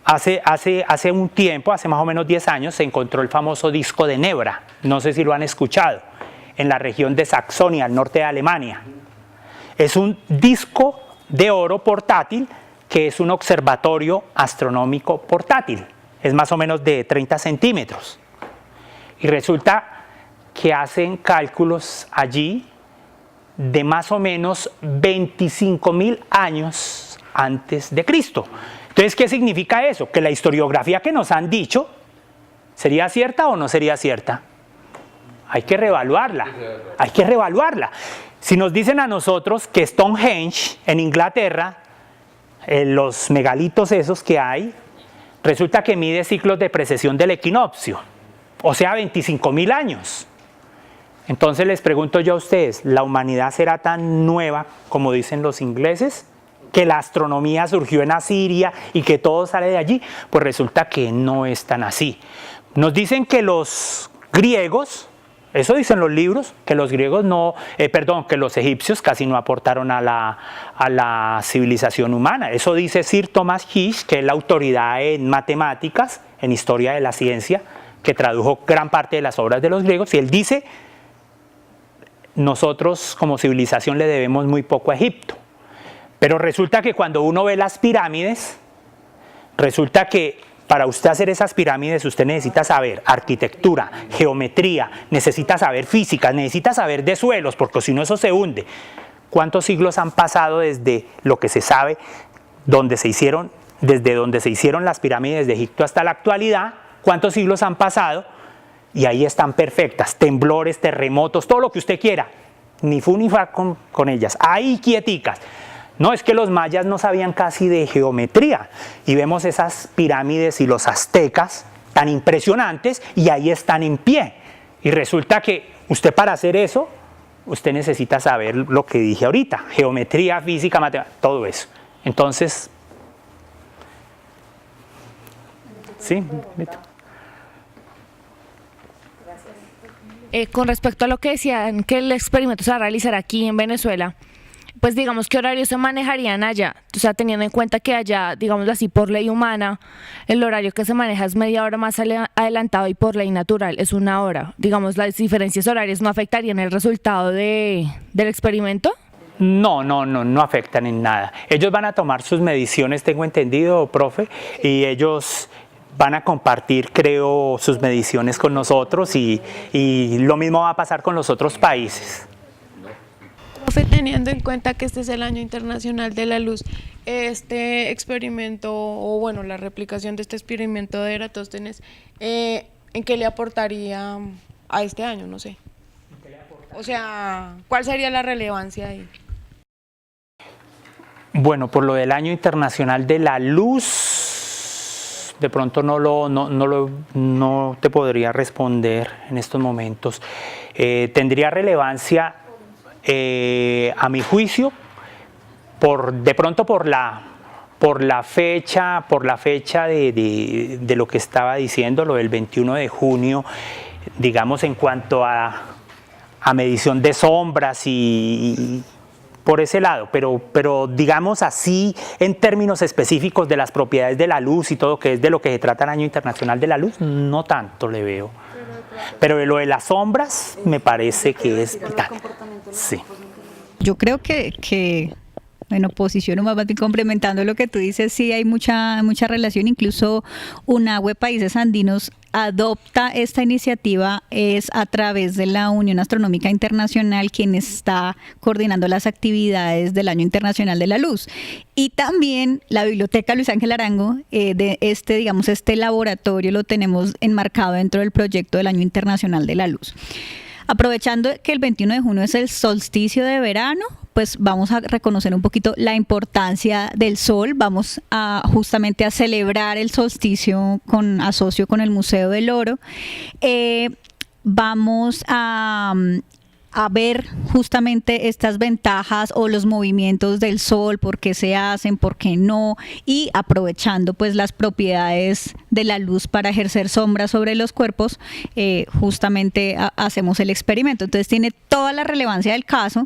hace un tiempo, hace más o menos 10 años, se encontró el famoso disco de Nebra. No sé si lo han escuchado, en la región de Saxonia, al norte de Alemania. Es un disco de oro portátil que es un observatorio astronómico portátil. Es más o menos de 30 centímetros. Y resulta que hacen cálculos allí de más o menos 25.000 años antes de Cristo. Entonces, ¿qué significa eso? Que la historiografía que nos han dicho, ¿sería cierta o no sería cierta? Hay que reevaluarla, hay que reevaluarla. Si nos dicen a nosotros que Stonehenge, en Inglaterra, los megalitos esos que hay, resulta que mide ciclos de precesión del equinoccio, o sea, 25.000 años. Entonces les pregunto yo a ustedes, ¿la humanidad será tan nueva como dicen los ingleses? que la astronomía surgió en Asiria y que todo sale de allí, pues resulta que no es tan así. Nos dicen que los griegos, eso dicen los libros, que los griegos no, que los egipcios casi no aportaron a la civilización humana. Eso dice Sir Thomas Hish, que es la autoridad en matemáticas, en historia de la ciencia, que tradujo gran parte de las obras de los griegos, y él dice, nosotros como civilización le debemos muy poco a Egipto. Pero resulta que cuando uno ve las pirámides, resulta que para usted hacer esas pirámides usted necesita saber arquitectura, geometría, necesita saber física, necesita saber de suelos, porque si no eso se hunde. ¿Cuántos siglos han pasado desde lo que se sabe, desde donde se hicieron las pirámides de Egipto hasta la actualidad? ¿Cuántos siglos han pasado? Y ahí están perfectas, temblores, terremotos, todo lo que usted quiera, ni fu ni fa con ellas, ahí quieticas. No, es que los mayas no sabían casi de geometría y vemos esas pirámides y los aztecas tan impresionantes y ahí están en pie. Y resulta que usted para hacer eso, usted necesita saber lo que dije ahorita, geometría, física, matemática, todo eso. Entonces, sí, con respecto a lo que decían que el experimento se va a realizar aquí en Venezuela, pues digamos, ¿qué horarios se manejarían allá? O sea, teniendo en cuenta que allá, digamos así, por ley humana, el horario que se maneja es media hora más adelantado y por ley natural es 1 hora. Digamos, las diferencias horarias no afectarían el resultado del experimento. No afectan en nada. Ellos van a tomar sus mediciones, tengo entendido, profe, y ellos van a compartir, creo, sus mediciones con nosotros y lo mismo va a pasar con los otros países. Profe, teniendo en cuenta que este es el Año Internacional de la Luz, este experimento, o bueno, la replicación de este experimento de Eratóstenes, ¿en qué le aportaría a este año? No sé. O sea, ¿cuál sería la relevancia ahí? Bueno, por lo del Año Internacional de la Luz, de pronto no te podría responder en estos momentos. Tendría relevancia, a mi juicio, de pronto por la fecha de lo que estaba diciendo, lo del 21 de junio, digamos en cuanto a medición de sombras y por ese lado, pero digamos así en términos específicos de las propiedades de la luz y todo, que es de lo que se trata el Año Internacional de la Luz, no tanto le veo. Pero lo de las sombras me parece que es vital. Sí. Yo creo que en oposición o más bien complementando lo que tú dices, sí hay mucha relación. Incluso UNAWE Países Andinos adopta esta iniciativa es a través de la Unión Astronómica Internacional, quien está coordinando las actividades del Año Internacional de la Luz. Y también la Biblioteca Luis Ángel Arango, de este laboratorio lo tenemos enmarcado dentro del proyecto del Año Internacional de la Luz. Aprovechando que el 21 de junio es el solsticio de verano, pues vamos a reconocer un poquito la importancia del sol. Vamos justamente a celebrar el solsticio asocio con el Museo del Oro. Vamos a ver justamente estas ventajas o los movimientos del sol, por qué se hacen, por qué no, y aprovechando pues las propiedades de la luz para ejercer sombra sobre los cuerpos, justamente hacemos el experimento. Entonces tiene toda la relevancia del caso,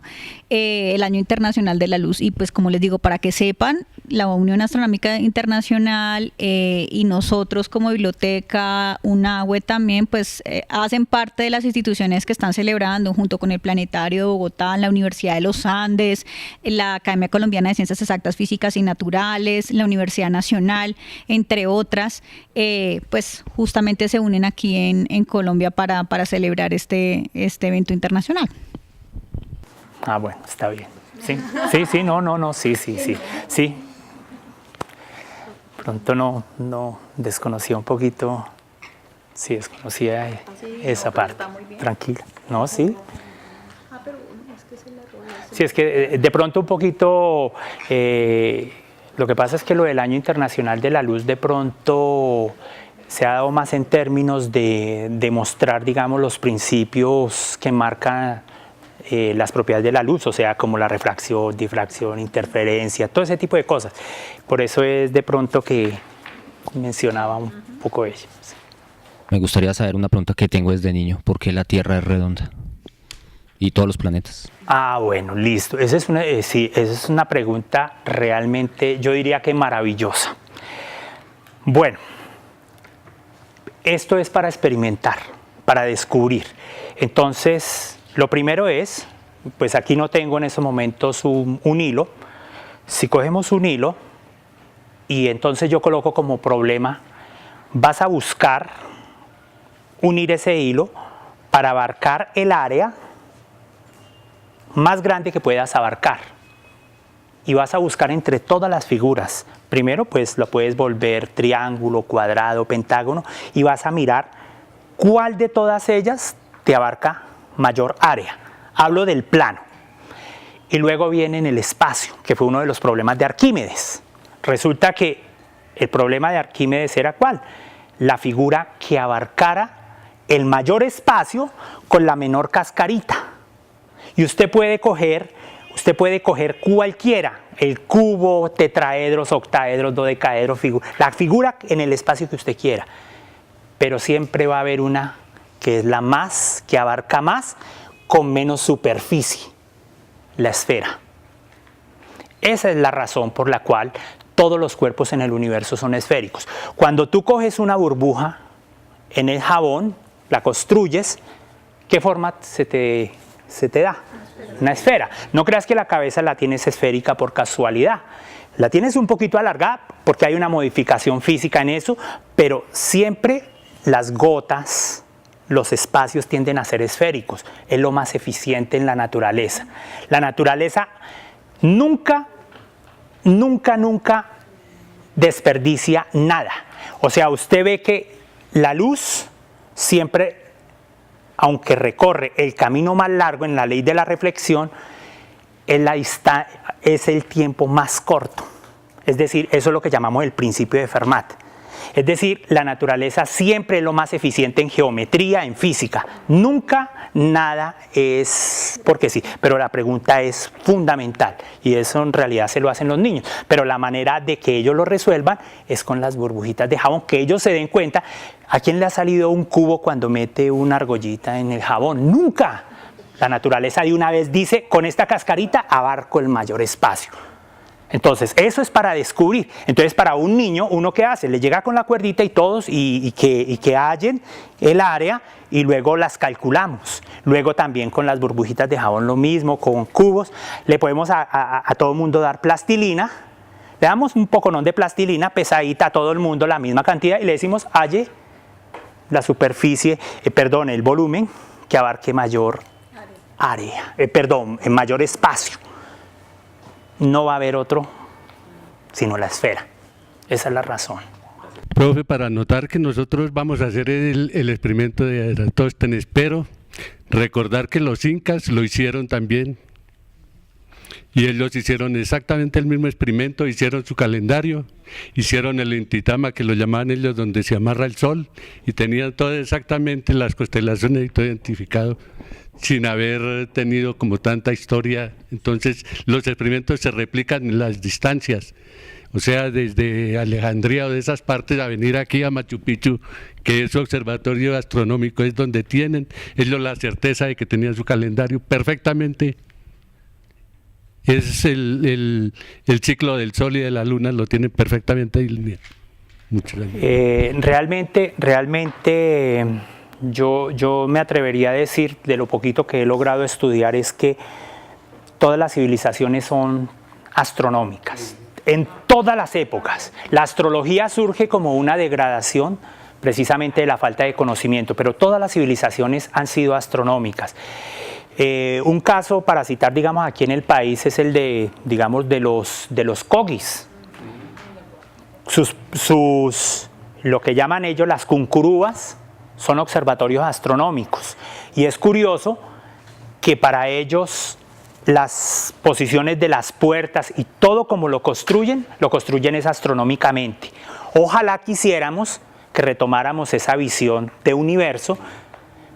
el Año Internacional de la Luz, y pues como les digo, para que sepan, la Unión Astronómica Internacional y nosotros como biblioteca, UNAWE también, pues hacen parte de las instituciones que están celebrando junto con el Planetario de Bogotá, la Universidad de los Andes, la Academia Colombiana de Ciencias Exactas, Físicas y Naturales, la Universidad Nacional, entre otras, pues justamente se unen aquí en Colombia para celebrar este evento internacional. Ah, bueno, está bien. Sí, sí. Pronto no desconocía un poquito, sí, desconocía esa parte. Tranquila, no, sí. Sí, es que de pronto un poquito, lo que pasa es que lo del Año Internacional de la Luz de pronto se ha dado más en términos de mostrar, digamos, los principios que marcan las propiedades de la luz, o sea, como la refracción, difracción, interferencia, todo ese tipo de cosas. Por eso es de pronto que mencionaba un poco ello. Me gustaría saber una pregunta que tengo desde niño. ¿Por qué la Tierra es redonda? Y todos los planetas. Ah, bueno, listo. Esa es una pregunta realmente, yo diría que maravillosa. Bueno, esto es para experimentar, para descubrir. Entonces, lo primero es, pues aquí no tengo en estos momentos un hilo. Si cogemos un hilo y entonces yo coloco como problema, vas a buscar unir ese hilo para abarcar el área más grande que puedas abarcar. Y vas a buscar entre todas las figuras. Primero, pues lo puedes volver triángulo, cuadrado, pentágono, y vas a mirar cuál de todas ellas te abarca mayor área. Hablo del plano. Y luego viene en el espacio, que fue uno de los problemas de Arquímedes. Resulta que el problema de Arquímedes era ¿cuál? La figura que abarcara el mayor espacio con la menor cascarita. Y usted puede coger cualquiera, el cubo, tetraedros, octaedros, dodecaedros, la figura en el espacio que usted quiera. Pero siempre va a haber una que es la más, que abarca más, con menos superficie, la esfera. Esa es la razón por la cual todos los cuerpos en el universo son esféricos. Cuando tú coges una burbuja en el jabón, la construyes, ¿qué forma se te da? Una esfera. No creas que la cabeza la tienes esférica por casualidad. La tienes un poquito alargada porque hay una modificación física en eso, pero siempre las gotas, los espacios tienden a ser esféricos. Es lo más eficiente en la naturaleza. La naturaleza nunca desperdicia nada. O sea, usted ve que la luz siempre, aunque recorre el camino más largo en la ley de la reflexión, es el tiempo más corto. Es decir, eso es lo que llamamos el principio de Fermat. Es decir, la naturaleza siempre es lo más eficiente en geometría, en física. Nunca nada es porque sí. Pero la pregunta es fundamental y eso en realidad se lo hacen los niños. Pero la manera de que ellos lo resuelvan es con las burbujitas de jabón, que ellos se den cuenta. ¿A quién le ha salido un cubo cuando mete una argollita en el jabón? ¡Nunca! La naturaleza de una vez dice, con esta cascarita abarco el mayor espacio. Entonces, eso es para descubrir. Entonces, para un niño, ¿uno qué hace? Le llega con la cuerdita y todos, y que hallen el área, y luego las calculamos. Luego también con las burbujitas de jabón lo mismo, con cubos. Le podemos a todo el mundo dar plastilina. Le damos un poconón de plastilina pesadita a todo el mundo, la misma cantidad, y le decimos, halle la superficie, el volumen que abarque mayor área, en mayor espacio. No va a haber otro sino la esfera. Esa es la razón. Profe, para notar que nosotros vamos a hacer el experimento de Eratóstenes, pero recordar que los incas lo hicieron también. Y ellos hicieron exactamente el mismo experimento, hicieron su calendario, hicieron el Intitama, que lo llamaban ellos, donde se amarra el sol, y tenían todo exactamente las constelaciones y todo identificado, sin haber tenido como tanta historia. Entonces los experimentos se replican en las distancias, o sea, desde Alejandría o de esas partes a venir aquí a Machu Picchu, que es su observatorio astronómico, es donde tienen ellos la certeza de que tenían su calendario perfectamente. Es el ciclo del sol y de la luna, lo tienen perfectamente delineado. Muchas gracias. Realmente yo me atrevería a decir, de lo poquito que he logrado estudiar, es que todas las civilizaciones son astronómicas, en todas las épocas. La astrología surge como una degradación precisamente de la falta de conocimiento, pero todas las civilizaciones han sido astronómicas. Un caso para citar, digamos, aquí en el país es el de, digamos, de los cogis. Lo que llaman ellos las cuncurúas son observatorios astronómicos. Y es curioso que para ellos las posiciones de las puertas y todo como lo construyen es astronómicamente. Ojalá quisiéramos que retomáramos esa visión de universo,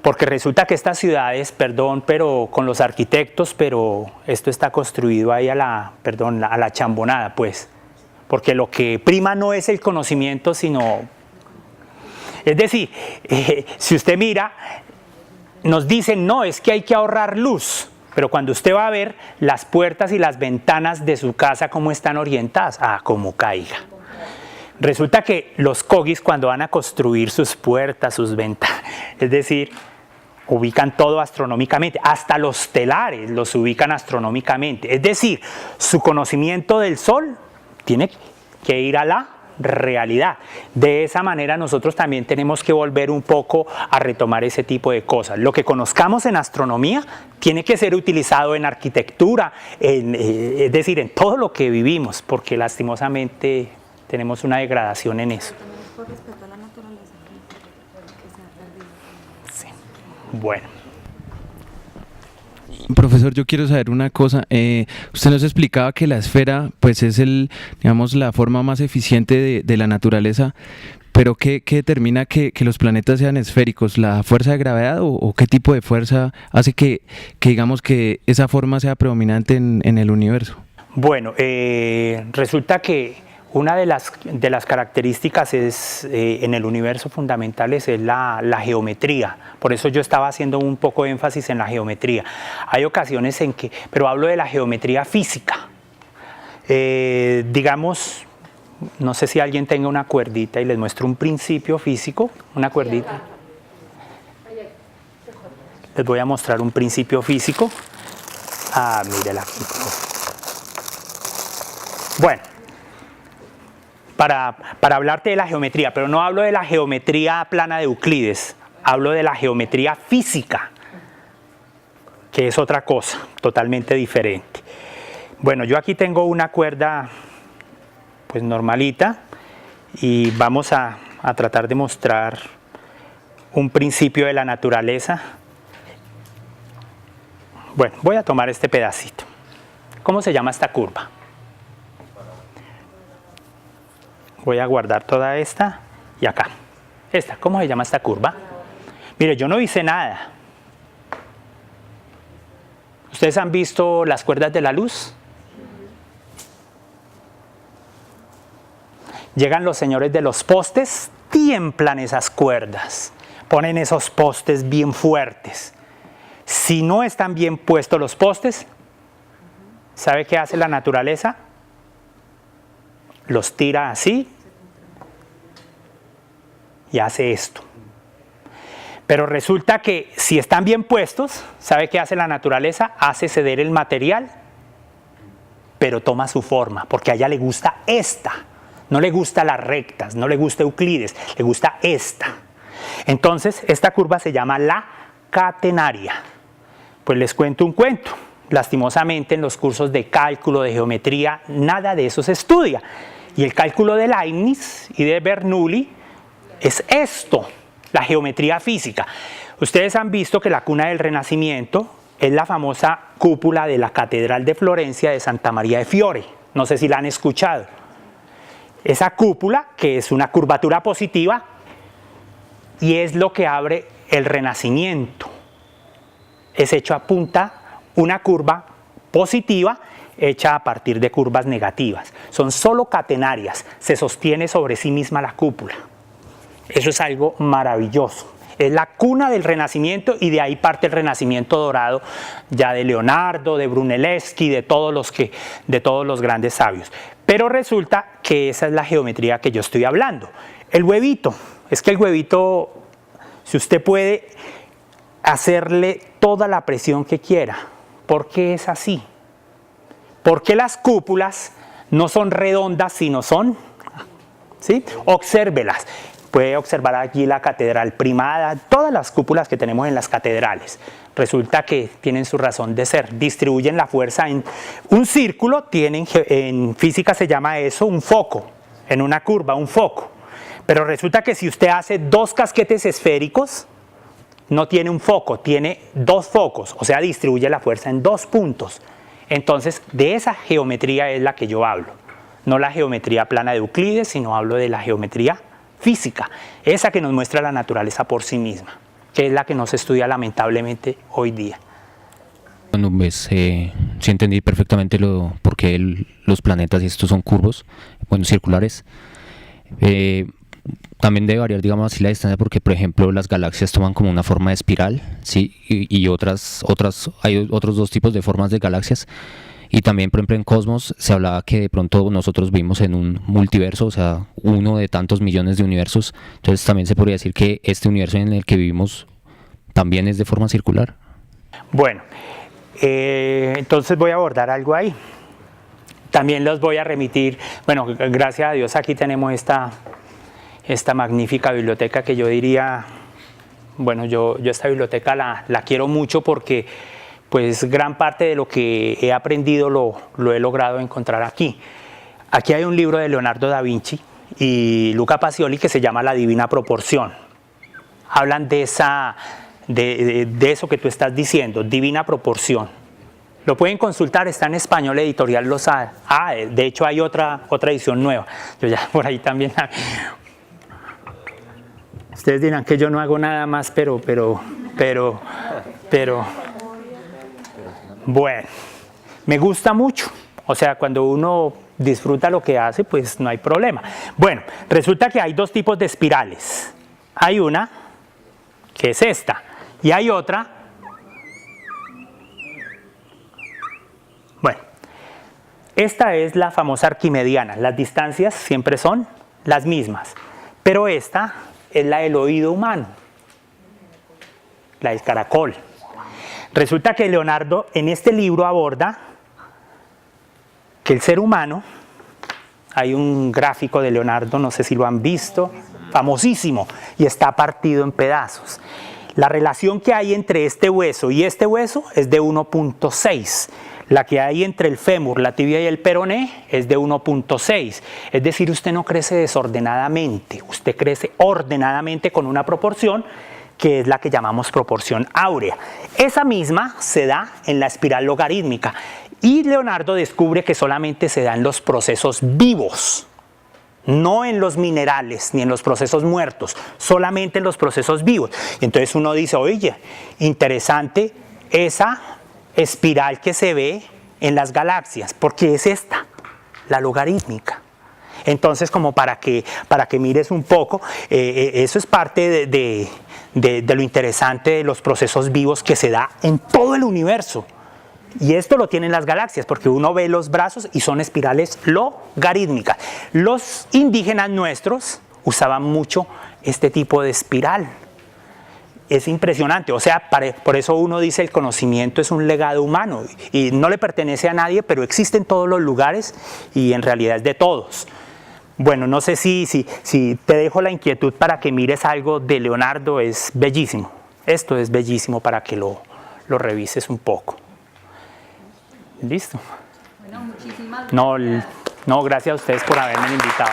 Porque resulta que estas ciudades, perdón, pero con los arquitectos, pero esto está construido ahí a la chambonada, pues. Porque lo que prima no es el conocimiento, sino... Es decir, si usted mira, nos dicen, no, es que hay que ahorrar luz. Pero cuando usted va a ver las puertas y las ventanas de su casa, ¿cómo están orientadas? Como caiga. Resulta que los cogis, cuando van a construir sus puertas, sus ventanas, es decir, ubican todo astronómicamente, hasta los telares los ubican astronómicamente. Es decir, su conocimiento del sol tiene que ir a la realidad. De esa manera nosotros también tenemos que volver un poco a retomar ese tipo de cosas. Lo que conozcamos en astronomía tiene que ser utilizado en arquitectura, es decir, en todo lo que vivimos, porque lastimosamente tenemos una degradación en eso. Por respeto a la naturaleza, que se ha perdido. Sí. Bueno. Profesor, yo quiero saber una cosa. Usted nos explicaba que la esfera, pues, es digamos, la forma más eficiente de la naturaleza, pero ¿qué determina que los planetas sean esféricos? ¿La fuerza de gravedad o qué tipo de fuerza hace que digamos, que esa forma sea predominante en el universo? Bueno, resulta que una de las características en el universo fundamentales es la geometría. Por eso yo estaba haciendo un poco de énfasis en la geometría. Hay ocasiones en que, pero hablo de la geometría física. Digamos, no sé si alguien tenga una cuerdita y les muestro un principio físico, una cuerdita. Les voy a mostrar un principio físico. Mírela aquí. Bueno. Para hablarte de la geometría, pero no hablo de la geometría plana de Euclides, hablo de la geometría física, que es otra cosa, totalmente diferente. Bueno, yo aquí tengo una cuerda pues normalita y vamos a tratar de mostrar un principio de la naturaleza. Bueno, voy a tomar este pedacito. ¿Cómo se llama esta curva? Voy a guardar toda esta y acá. Esta, ¿cómo se llama esta curva? Mire, yo no hice nada. ¿Ustedes han visto las cuerdas de la luz? Llegan los señores de los postes, tiemplan esas cuerdas, ponen esos postes bien fuertes. Si no están bien puestos los postes, ¿sabe qué hace la naturaleza? Los tira así y hace esto. Pero resulta que si están bien puestos, ¿sabe qué hace la naturaleza? Hace ceder el material, pero toma su forma, porque a ella le gusta esta. No le gusta las rectas, no le gusta Euclides, le gusta esta. Entonces, esta curva se llama la catenaria. Pues les cuento un cuento. Lastimosamente en los cursos de cálculo, de geometría, nada de eso se estudia. Y el cálculo de Leibniz y de Bernoulli es esto, la geometría física. Ustedes han visto que la cuna del Renacimiento es la famosa cúpula de la Catedral de Florencia de Santa María de Fiore. No sé si la han escuchado. Esa cúpula, que es una curvatura positiva, y es lo que abre el Renacimiento. Es hecho a punta una curva positiva hecha a partir de curvas negativas. Son solo catenarias, se sostiene sobre sí misma la cúpula. Eso es algo maravilloso. Es la cuna del Renacimiento y de ahí parte el Renacimiento dorado ya de Leonardo, de Brunelleschi, de todos los grandes sabios. Pero resulta que esa es la geometría que yo estoy hablando. El huevito, es que el huevito, si usted puede hacerle toda la presión que quiera, ¿por qué es así? ¿Por qué las cúpulas no son redondas sino son? ¿Sí? Obsérvelas. Puede observar aquí la catedral primada, todas las cúpulas que tenemos en las catedrales. Resulta que tienen su razón de ser, distribuyen la fuerza en un círculo, en física se llama eso un foco, en una curva un foco. Pero resulta que si usted hace dos casquetes esféricos, no tiene un foco, tiene dos focos, o sea, distribuye la fuerza en dos puntos. Entonces, de esa geometría es la que yo hablo. No la geometría plana de Euclides, sino hablo de la geometría física, esa que nos muestra la naturaleza por sí misma. que es la que no se estudia lamentablemente hoy día. Bueno, pues sí entendí perfectamente por qué los planetas y estos son curvos, bueno, circulares. También debe variar, digamos así, la distancia, porque por ejemplo las galaxias toman como una forma de espiral, ¿sí? Y hay otros dos tipos de formas de galaxias. Y también, por ejemplo, en Cosmos se hablaba que de pronto nosotros vivimos en un multiverso, o sea, uno de tantos millones de universos. Entonces también se podría decir que este universo en el que vivimos también es de forma circular. Bueno, entonces voy a abordar algo ahí. También los voy a remitir, bueno, gracias a Dios aquí tenemos esta magnífica biblioteca que yo diría, bueno, yo esta biblioteca la quiero mucho porque pues gran parte de lo que he aprendido lo he logrado encontrar aquí. Aquí hay un libro de Leonardo da Vinci y Luca Pacioli que se llama La Divina Proporción. Hablan de eso que tú estás diciendo, divina proporción. Lo pueden consultar, está en español, Editorial Lozada. De hecho hay otra edición nueva. Yo ya por ahí también. Ustedes dirán que yo no hago nada más, pero bueno, me gusta mucho. O sea, cuando uno disfruta lo que hace, pues no hay problema. Bueno, resulta que hay dos tipos de espirales. Hay una, que es esta, y hay otra. Bueno, esta es la famosa arquimediana. Las distancias siempre son las mismas, pero esta es la del oído humano, la del caracol. Resulta que Leonardo en este libro aborda que el ser humano, hay un gráfico de Leonardo, no sé si lo han visto, famosísimo, y está partido en pedazos. La relación que hay entre este hueso y este hueso es de 1.6. La que hay entre el fémur, la tibia y el peroné es de 1.6. Es decir, usted no crece desordenadamente, usted crece ordenadamente con una proporción que es la que llamamos proporción áurea. Esa misma se da en la espiral logarítmica y Leonardo descubre que solamente se da en los procesos vivos, no en los minerales ni en los procesos muertos, solamente en los procesos vivos. Entonces uno dice, oye, interesante esa espiral que se ve en las galaxias, porque es esta, la logarítmica. Entonces, como para que mires un poco, eso es parte de lo interesante de los procesos vivos que se da en todo el universo. Y esto lo tienen las galaxias, porque uno ve los brazos y son espirales logarítmicas. Los indígenas nuestros usaban mucho este tipo de espiral. Es impresionante, o sea, por eso uno dice el conocimiento es un legado humano y no le pertenece a nadie, pero existe en todos los lugares y en realidad es de todos. Bueno, no sé si te dejo la inquietud para que mires algo de Leonardo, es bellísimo. Esto es bellísimo para que lo revises un poco. ¿Listo? Bueno, muchísimas gracias. No, gracias a ustedes por haberme invitado.